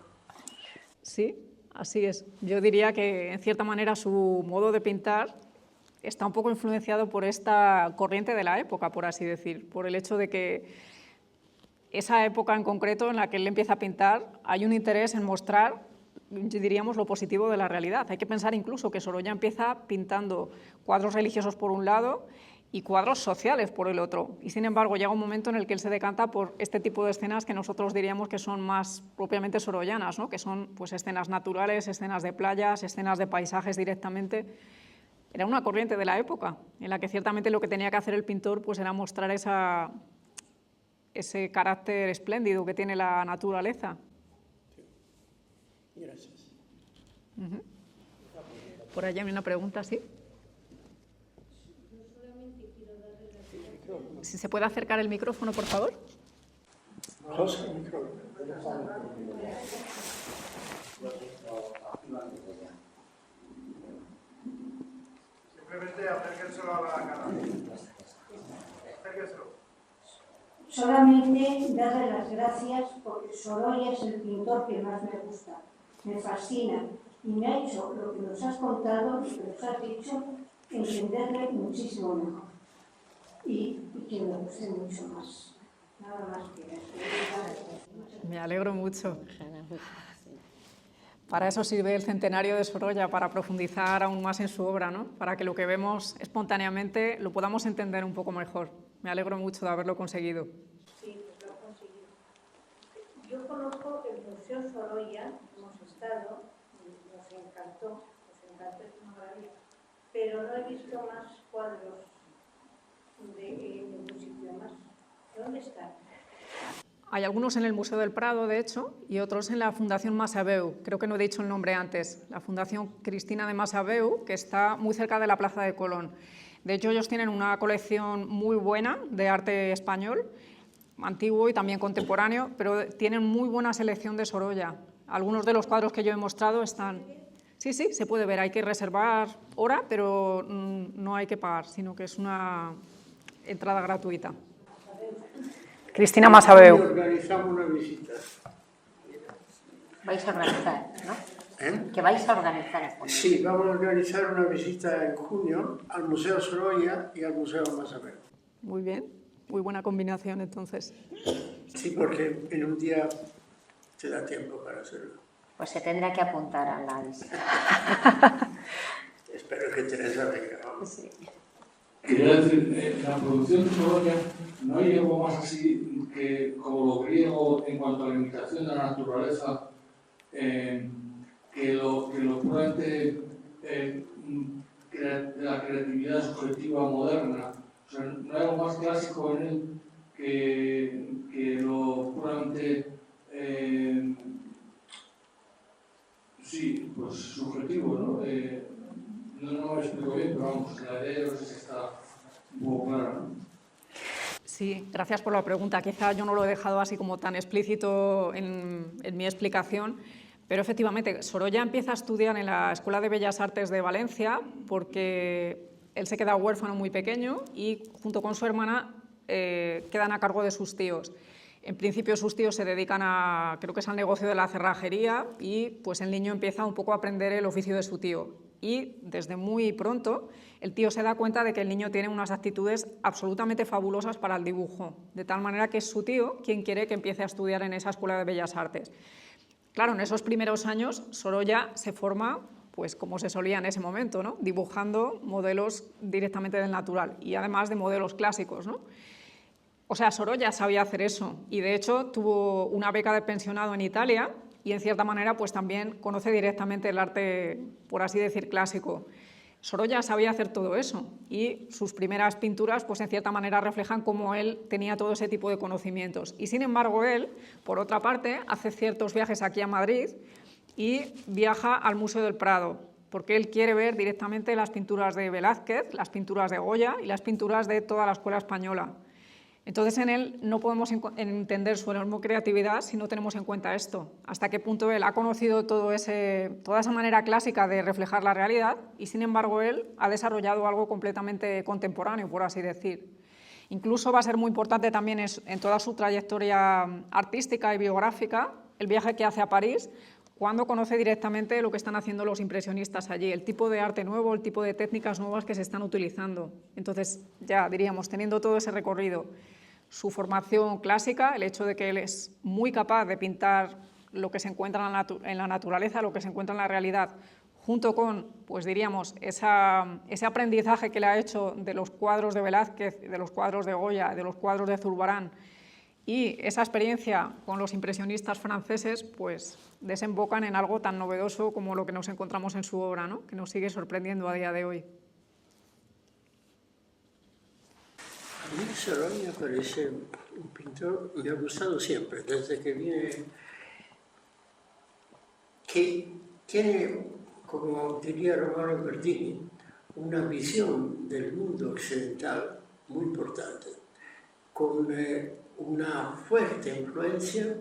Speaker 3: Sí, así es. Yo diría que, en cierta manera, su modo de pintar está un poco influenciado por esta corriente de la época, por así decir, por el hecho de que esa época en concreto en la que él empieza a pintar, hay un interés en mostrar, diríamos, lo positivo de la realidad. Hay que pensar incluso que Sorolla empieza pintando cuadros religiosos por un lado y cuadros sociales por el otro. Y sin embargo llega un momento en el que él se decanta por este tipo de escenas que nosotros diríamos que son más propiamente sorollanas, ¿no? Que son pues, escenas naturales, escenas de playas, escenas de paisajes directamente. Era una corriente de la época en la que ciertamente lo que tenía que hacer el pintor pues, era mostrar ese carácter espléndido que tiene la naturaleza.
Speaker 1: Gracias.
Speaker 3: Por allá hay una pregunta, ¿sí? Si se puede acercar el micrófono, por favor.
Speaker 1: José, el micrófono.
Speaker 6: Simplemente acérquenselo a la cara. Acérquenselo.
Speaker 7: Solamente darle las gracias porque Sorolla es el pintor que más me gusta, me fascina y me ha hecho lo que nos has contado, lo que nos has dicho, entenderle muchísimo mejor y que me guste mucho más. Nada más que eso.
Speaker 3: Me alegro mucho. Para eso sirve el centenario de Sorolla, para profundizar aún más en su obra, ¿no? Para que lo que vemos espontáneamente lo podamos entender un poco mejor. Me alegro mucho de haberlo conseguido.
Speaker 7: Sí, pues lo he conseguido. Yo conozco el Museo Sorolla, hemos estado, y nos encantó esta maravilla, pero no he visto más cuadros de ningún sitio más. ¿Dónde están?
Speaker 3: Hay algunos en el Museo del Prado, de hecho, y otros en la Fundación Massaveu. Creo que no he dicho el nombre antes. La Fundación Cristina de Massaveu, que está muy cerca de la Plaza de Colón. De hecho, ellos tienen una colección muy buena de arte español, antiguo y también contemporáneo, pero tienen muy buena selección de Sorolla. Algunos de los cuadros que yo he mostrado están... Sí, sí, se puede ver. Hay que reservar hora, pero no hay que pagar, sino que es una entrada gratuita. Cristina Massaveu.
Speaker 1: Organizamos una visita.
Speaker 2: Vais a organizar, ¿no?
Speaker 1: ¿Eh?
Speaker 2: Que vais a organizar.
Speaker 1: Sí, vamos a organizar una visita en junio al Museo Sorolla y al Museo Massaveu.
Speaker 3: Muy bien, muy buena combinación entonces.
Speaker 1: Sí, porque en un día te da tiempo para hacerlo.
Speaker 2: Pues se tendrá que apuntar a la visita.
Speaker 1: Espero que Teresa venga. Vamos.
Speaker 2: Sí.
Speaker 8: Quería decir, en la producción de Sorolla no hay algo más así que como lo griego en cuanto a la imitación de la naturaleza, que lo puramente de la creatividad subjetiva moderna. O sea, no hay algo más clásico en él que lo puramente sí, pues subjetivo, ¿no? No me explico bien, pero vamos, la idea yo no sé si está un poco clara, ¿no?
Speaker 3: Sí, gracias por la pregunta. Quizá yo no lo he dejado así como tan explícito en mi explicación, pero efectivamente Sorolla empieza a estudiar en la Escuela de Bellas Artes de Valencia porque él se queda huérfano muy pequeño y junto con su hermana quedan a cargo de sus tíos. En principio sus tíos se dedican a, creo que es al negocio de la cerrajería y pues el niño empieza un poco a aprender el oficio de su tío. Y desde muy pronto el tío se da cuenta de que el niño tiene unas actitudes absolutamente fabulosas para el dibujo, de tal manera que es su tío quien quiere que empiece a estudiar en esa Escuela de Bellas Artes. Claro, en esos primeros años Sorolla se forma, pues como se solía en ese momento, ¿no? Dibujando modelos directamente del natural y además de modelos clásicos, ¿no? O sea, Sorolla sabía hacer eso y de hecho tuvo una beca de pensionado en Italia y en cierta manera pues también conoce directamente el arte, por así decir, clásico. Sorolla sabía hacer todo eso y sus primeras pinturas pues en cierta manera reflejan cómo él tenía todo ese tipo de conocimientos. Y sin embargo él, por otra parte, hace ciertos viajes aquí a Madrid y viaja al Museo del Prado, porque él quiere ver directamente las pinturas de Velázquez, las pinturas de Goya y las pinturas de toda la escuela española. Entonces en él no podemos entender su enorme creatividad si no tenemos en cuenta esto, hasta qué punto él ha conocido toda esa manera clásica de reflejar la realidad y sin embargo él ha desarrollado algo completamente contemporáneo, por así decir. Incluso va a ser muy importante también en toda su trayectoria artística y biográfica el viaje que hace a París, cuando conoce directamente lo que están haciendo los impresionistas allí, el tipo de arte nuevo, el tipo de técnicas nuevas que se están utilizando. Entonces, ya diríamos, teniendo todo ese recorrido, su formación clásica, el hecho de que él es muy capaz de pintar lo que se encuentra en la naturaleza, lo que se encuentra en la realidad, junto con, pues diríamos, ese aprendizaje que le ha hecho de los cuadros de Velázquez, de los cuadros de Goya, de los cuadros de Zurbarán, y esa experiencia con los impresionistas franceses, pues desembocan en algo tan novedoso como lo que nos encontramos en su obra, ¿no? Que nos sigue sorprendiendo a día de hoy.
Speaker 1: A mí Sorolla me parece un pintor, me ha gustado siempre, desde que viene, que tiene, como diría Romano Guardini, una visión del mundo occidental muy importante, con una fuerte influencia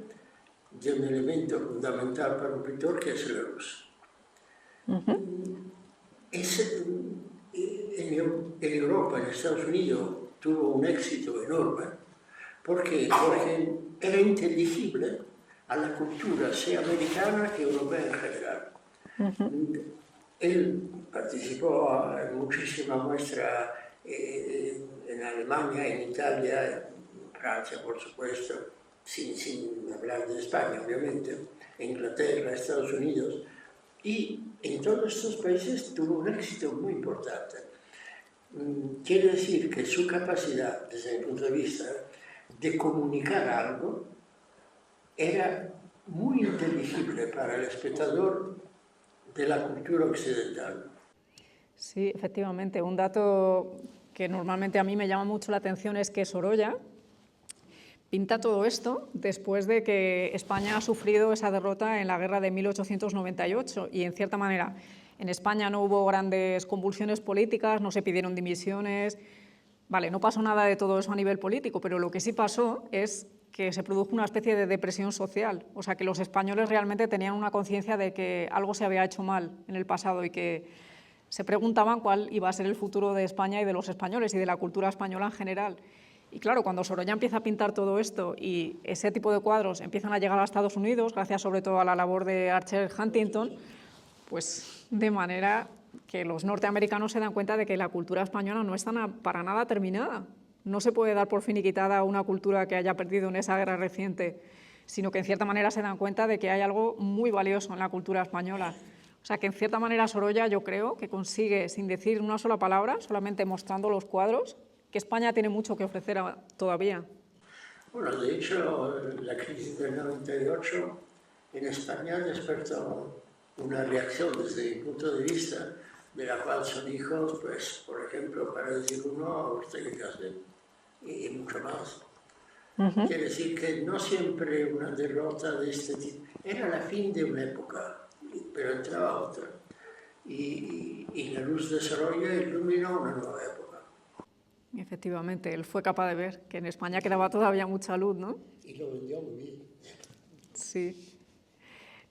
Speaker 1: de un elemento fundamental para un pintor que es la luz. En Europa, en Estados Unidos, tuvo un éxito enorme porque era inteligible a la cultura, sea americana que europea en general. Él participó en muchísimas muestras en Alemania, en Italia, Francia, por supuesto, sin hablar de España, obviamente, Inglaterra, Estados Unidos, y en todos estos países tuvo un éxito muy importante. Quiere decir que su capacidad, desde mi punto de vista, de comunicar algo era muy inteligible para el espectador de la cultura occidental.
Speaker 3: Sí, efectivamente. Un dato que normalmente a mí me llama mucho la atención es que Sorolla pinta todo esto después de que España ha sufrido esa derrota en la guerra de 1898 y, en cierta manera, en España no hubo grandes convulsiones políticas, no se pidieron dimisiones, vale, no pasó nada de todo eso a nivel político, pero lo que sí pasó es que se produjo una especie de depresión social, o sea, que los españoles realmente tenían una conciencia de que algo se había hecho mal en el pasado y que se preguntaban cuál iba a ser el futuro de España y de los españoles y de la cultura española en general. Y claro, cuando Sorolla empieza a pintar todo esto y ese tipo de cuadros empiezan a llegar a Estados Unidos, gracias sobre todo a la labor de Archer Huntington, pues de manera que los norteamericanos se dan cuenta de que la cultura española no está para nada terminada. No se puede dar por finiquitada una cultura que haya perdido en esa guerra reciente, sino que en cierta manera se dan cuenta de que hay algo muy valioso en la cultura española. O sea que en cierta manera Sorolla yo creo que consigue, sin decir una sola palabra, solamente mostrando los cuadros, que España tiene mucho que ofrecer todavía.
Speaker 1: Bueno, de hecho, la crisis del 98 en España despertó una reacción desde mi punto de vista, de la cual son hijos, pues, por ejemplo, para decir uno, Ortega y Gasset, y mucho más. Quiere decir que no siempre una derrota de este tipo, era la fin de una época, pero entraba otra. Y la luz de Sorolla iluminó una nueva época.
Speaker 3: Efectivamente, él fue capaz de ver que en España quedaba todavía mucha luz, ¿no?
Speaker 1: Y lo vendió muy bien.
Speaker 3: Sí.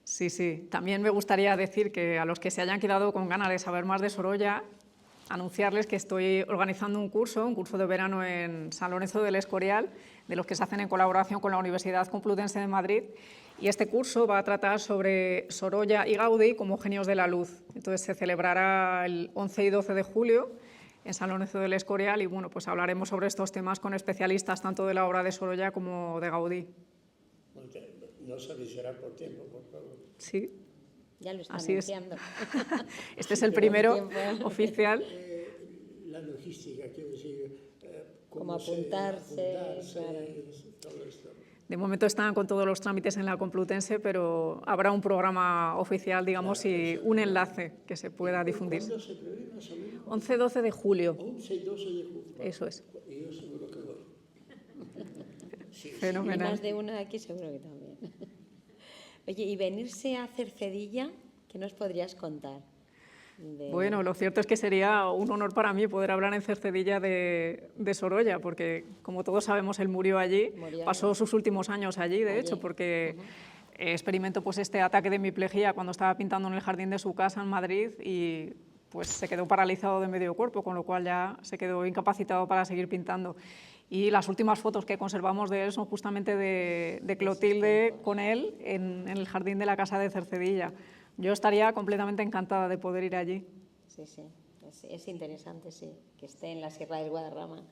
Speaker 3: Sí, sí. También me gustaría decir que a los que se hayan quedado con ganas de saber más de Sorolla, anunciarles que estoy organizando un curso de verano en San Lorenzo del Escorial, de los que se hacen en colaboración con la Universidad Complutense de Madrid, y este curso va a tratar sobre Sorolla y Gaudí como genios de la luz. Entonces se celebrará el 11 y 12 de julio en San Lorenzo del Escorial y bueno, pues hablaremos sobre estos temas con especialistas tanto de la obra de Sorolla como de Gaudí.
Speaker 1: No se avisará por tiempo, por favor.
Speaker 3: Sí.
Speaker 2: Ya lo está
Speaker 3: Así
Speaker 2: anunciando.
Speaker 3: Este es el primero oficial.
Speaker 1: La logística, quiero decir,
Speaker 2: Como apuntarse, claro.
Speaker 1: Todo esto.
Speaker 3: De momento están con todos los trámites en la Complutense, pero habrá un programa oficial, digamos, y un enlace que se pueda difundir.
Speaker 1: ¿Cuándo se prevé más o menos?
Speaker 3: 11-12 de julio.
Speaker 1: 11 y 12 de julio.
Speaker 3: Eso es.
Speaker 1: Y yo seguro que voy. Sí,
Speaker 2: Y
Speaker 3: Fenomenal.
Speaker 2: más de uno de aquí seguro que también. Oye, y venirse a Cercedilla, ¿qué nos podrías contar?
Speaker 3: Bueno, lo cierto es que sería un honor para mí poder hablar en Cercedilla de Sorolla, porque como todos sabemos, él murió allí, pasó sus últimos años allí, de hecho, porque experimentó pues, este ataque de hemiplegia cuando estaba pintando en el jardín de su casa en Madrid y pues, se quedó paralizado de medio cuerpo, con lo cual ya se quedó incapacitado para seguir pintando. Y las últimas fotos que conservamos de él son justamente de Clotilde con él en el jardín de la casa de Cercedilla. Yo estaría completamente encantada de poder ir allí.
Speaker 2: Sí, sí, es interesante, sí, que esté en la Sierra del Guadarrama,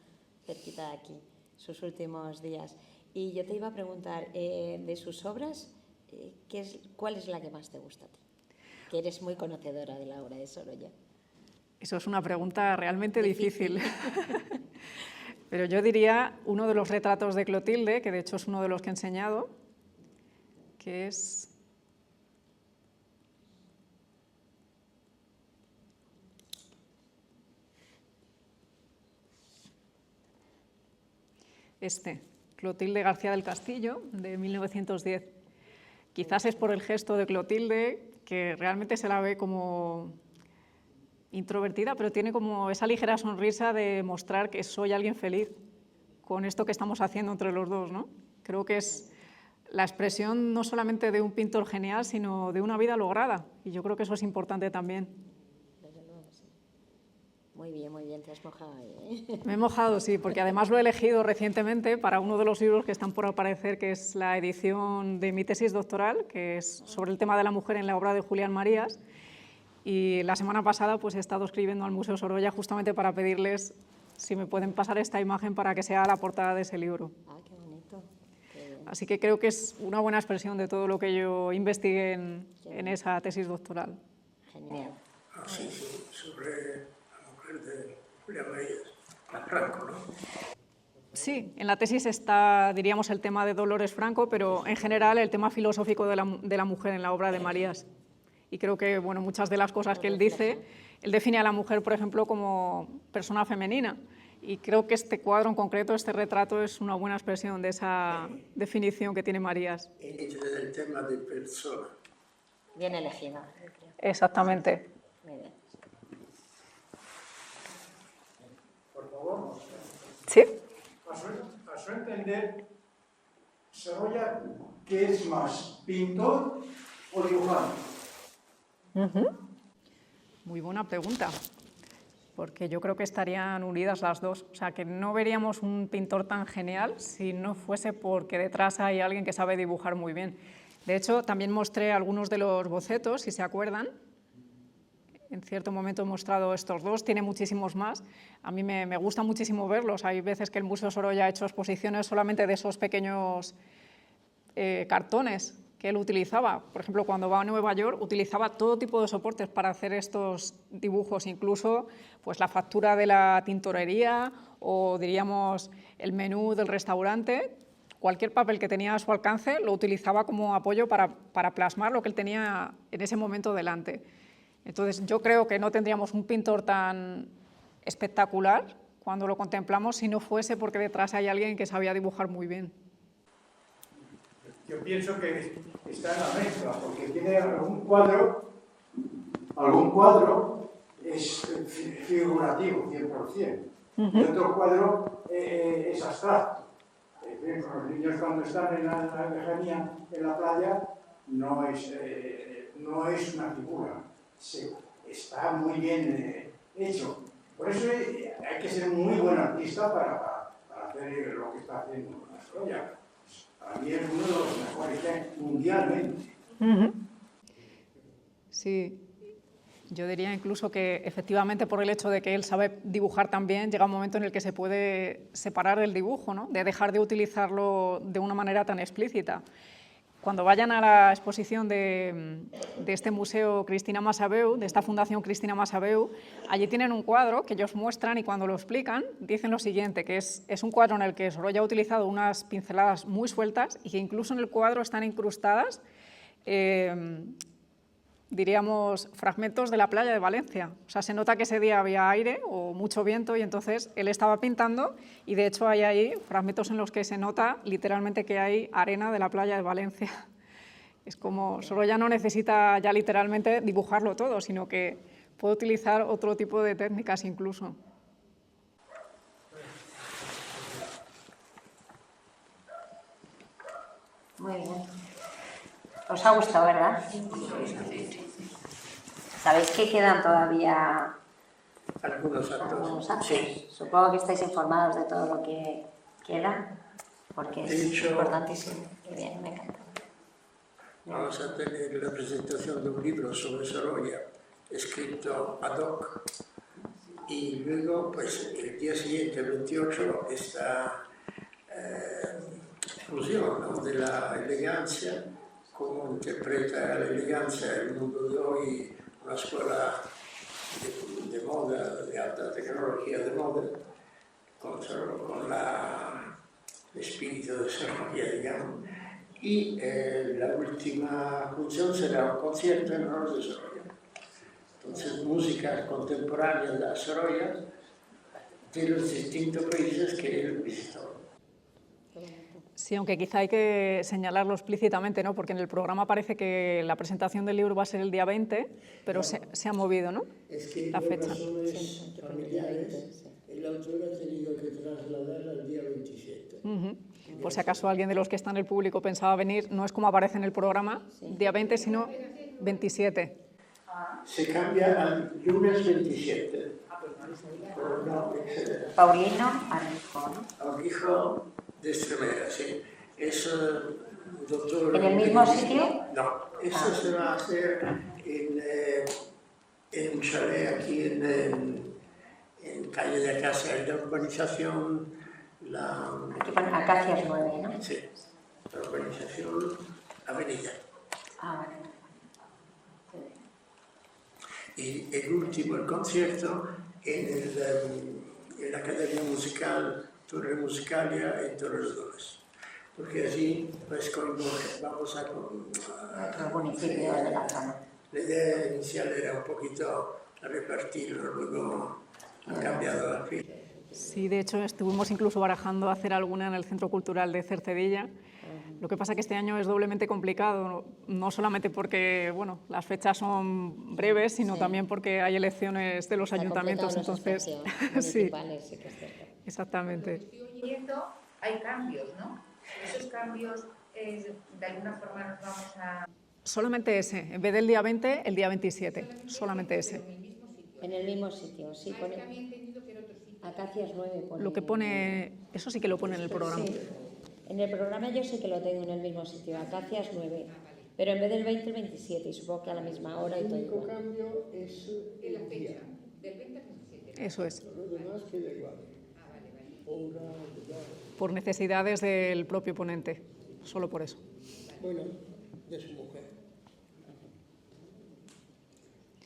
Speaker 2: cerquita de aquí, sus últimos días. Y yo te iba a preguntar, de sus obras, ¿cuál es la que más te gusta a ti? Que eres muy conocedora de la obra de Sorolla.
Speaker 3: Eso es una pregunta realmente difícil. Pero yo diría uno de los retratos de Clotilde, que de hecho es uno de los que he enseñado, que es este, Clotilde García del Castillo, de 1910. Quizás es por el gesto de Clotilde, que realmente se la ve como introvertida, pero tiene como esa ligera sonrisa de mostrar que soy alguien feliz con esto que estamos haciendo entre los dos, ¿no? Creo que es la expresión no solamente de un pintor genial, sino de una vida lograda, y yo creo que eso es importante también.
Speaker 2: Desde luego, sí. Muy bien, te has mojado ahí, ¿eh?
Speaker 3: Me he mojado, sí, porque además lo he elegido recientemente para uno de los libros que están por aparecer, que es la edición de mi tesis doctoral, que es sobre el tema de la mujer en la obra de Julián Marías. Y la semana pasada pues, he estado escribiendo al Museo Sorolla justamente para pedirles si me pueden pasar esta imagen para que sea la portada de ese libro.
Speaker 2: Ah, qué bonito. Qué bien.
Speaker 3: Así que creo que es una buena expresión de todo lo que yo investigué en esa tesis doctoral.
Speaker 2: Genial.
Speaker 1: Sí, sobre la mujer de Julián Marías, Franco, ¿no?
Speaker 3: Sí, en la tesis está, diríamos, el tema de Dolores Franco, pero en general el tema filosófico de la mujer en la obra de Marías. Y creo que bueno, muchas de las cosas que él dice, él define a la mujer, por ejemplo, como persona femenina. Y creo que este cuadro en concreto, este retrato, es una buena expresión de esa definición que tiene Marías.
Speaker 1: El tema de persona.
Speaker 2: Bien elegido.
Speaker 3: Exactamente.
Speaker 2: Muy bien.
Speaker 6: Por favor,
Speaker 3: ¿Sí?
Speaker 6: a su entender, Sorolla, ¿qué es más, pintor o dibujante?
Speaker 3: Muy buena pregunta, porque yo creo que estarían unidas las dos. O sea, que no veríamos un pintor tan genial si no fuese porque detrás hay alguien que sabe dibujar muy bien. De hecho, también mostré algunos de los bocetos, si se acuerdan. En cierto momento he mostrado estos dos, tiene muchísimos más. A mí me gusta muchísimo verlos. Hay veces que el Museo Sorolla ha hecho exposiciones solamente de esos pequeños cartones que él utilizaba. Por ejemplo, cuando va a Nueva York, utilizaba todo tipo de soportes para hacer estos dibujos, incluso pues, la factura de la tintorería o, diríamos, el menú del restaurante. Cualquier papel que tenía a su alcance lo utilizaba como apoyo para plasmar lo que él tenía en ese momento delante. Entonces, yo creo que no tendríamos un pintor tan espectacular cuando lo contemplamos si no fuese porque detrás hay alguien que sabía dibujar muy bien.
Speaker 6: Yo pienso que está en la mezcla, porque tiene algún cuadro es figurativo, 100%, y otro cuadro es abstracto. Los niños cuando están en la lejanía, en la playa, no es una figura, está muy bien hecho. Por eso hay que ser muy buen artista para hacer lo que está haciendo la Sorolla. Para mí es uno de los mejores que hay mundialmente.
Speaker 3: Sí, yo diría incluso que efectivamente por el hecho de que él sabe dibujar también, llega un momento en el que se puede separar del dibujo, ¿no? De dejar de utilizarlo de una manera tan explícita. Cuando vayan a la exposición de este museo Cristina Massabeu, de esta fundación Cristina Massabeu, allí tienen un cuadro que ellos muestran y cuando lo explican dicen lo siguiente, que es un cuadro en el que Sorolla ha utilizado unas pinceladas muy sueltas y que incluso en el cuadro están incrustadas, diríamos, fragmentos de la playa de Valencia. O sea, se nota que ese día había aire o mucho viento y entonces él estaba pintando y de hecho hay ahí fragmentos en los que se nota literalmente que hay arena de la playa de Valencia. Es como, Sorolla no necesita ya literalmente dibujarlo todo, sino que puede utilizar otro tipo de técnicas incluso.
Speaker 2: Muy bien. ¿Os ha gustado, verdad? ¿Sabéis que quedan todavía
Speaker 1: Algunos actos.
Speaker 2: algunos actos? Sí. Supongo que estáis informados de todo lo que queda, porque es
Speaker 1: Dicho-
Speaker 2: importantísimo. Qué bien, me encanta.
Speaker 1: Vamos a tener la presentación de un libro sobre Sorolla, escrito ad hoc, y luego, pues, el día siguiente, el 28, esta fusión, ¿no?, de la elegancia, cómo interpreta la elegancia el mundo de hoy, una escuela de moda, de alta tecnología de moda, con el espíritu de Sorolla, digamos. Y la última función será un concierto en honor de Sorolla. Entonces, música contemporánea de Sorolla de los distintos países que él visitó.
Speaker 3: Sí, aunque quizá hay que señalarlo explícitamente, ¿no? Porque en el programa parece que la presentación del libro va a ser el día 20, pero se ha movido, ¿no?
Speaker 1: Es que
Speaker 3: La
Speaker 1: por
Speaker 3: fecha.
Speaker 1: razones familiares, el autor ha tenido que trasladarla al día 27.
Speaker 3: Por si acaso alguien de los que está en el público pensaba venir, no es como aparece en el programa, día 20, sino 27.
Speaker 1: Se cambia al lunes 27. Pero no,
Speaker 2: Paulino Arrijón.
Speaker 1: Arrijón de Extremadura, sí. Es un doctor...
Speaker 2: ¿En el mismo sitio?
Speaker 1: No, eso se va a hacer en un chalet aquí en calle de Acacia, en la urbanización,
Speaker 2: Aquí pone Acacias 9, ¿no?
Speaker 1: sí, la urbanización Avenida.
Speaker 2: Ah, vale.
Speaker 1: Y el último, el concierto, en la Academia Musical Torre Musicalia en Torrelodones. Porque allí, pues, vamos a...
Speaker 2: Otro municipio de la zona.
Speaker 1: La idea inicial era un poquito repartirlo, luego ha cambiado la fin.
Speaker 3: Sí, de hecho estuvimos incluso barajando hacer alguna en el Centro Cultural de Cercedilla. Lo que pasa que este año es doblemente complicado, no solamente porque, bueno, las fechas son breves, sino también porque hay elecciones de los ayuntamientos, entonces sí,
Speaker 2: sí que es cierto.
Speaker 3: exactamente.
Speaker 9: Hay cambios, ¿no? Esos cambios, de alguna forma nos vamos a...
Speaker 3: Solamente ese, en vez del día 20, el día 27, solamente ese.
Speaker 2: En el mismo sitio, sí, pone Acacias 9. Pone
Speaker 3: Lo que pone, eso sí que lo pone en el programa.
Speaker 2: Sí. En el programa yo sé que lo tengo en el mismo sitio, Acacias 9, pero en vez del 20, el 27, y supongo que a la misma hora y todo
Speaker 1: El único
Speaker 2: igual.
Speaker 1: cambio es el día.
Speaker 9: Del 20 al 27.
Speaker 3: Eso es,
Speaker 1: Lo demás queda igual. Hora, lugar.
Speaker 3: por necesidades del propio ponente, solo por eso.
Speaker 1: Bueno, de su mujer.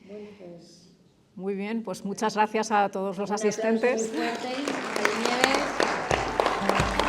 Speaker 2: Bueno, pues...
Speaker 3: Muy bien, pues muchas gracias a todos los
Speaker 2: un aplauso
Speaker 3: asistentes.
Speaker 2: muy fuerte, Javier Nieves.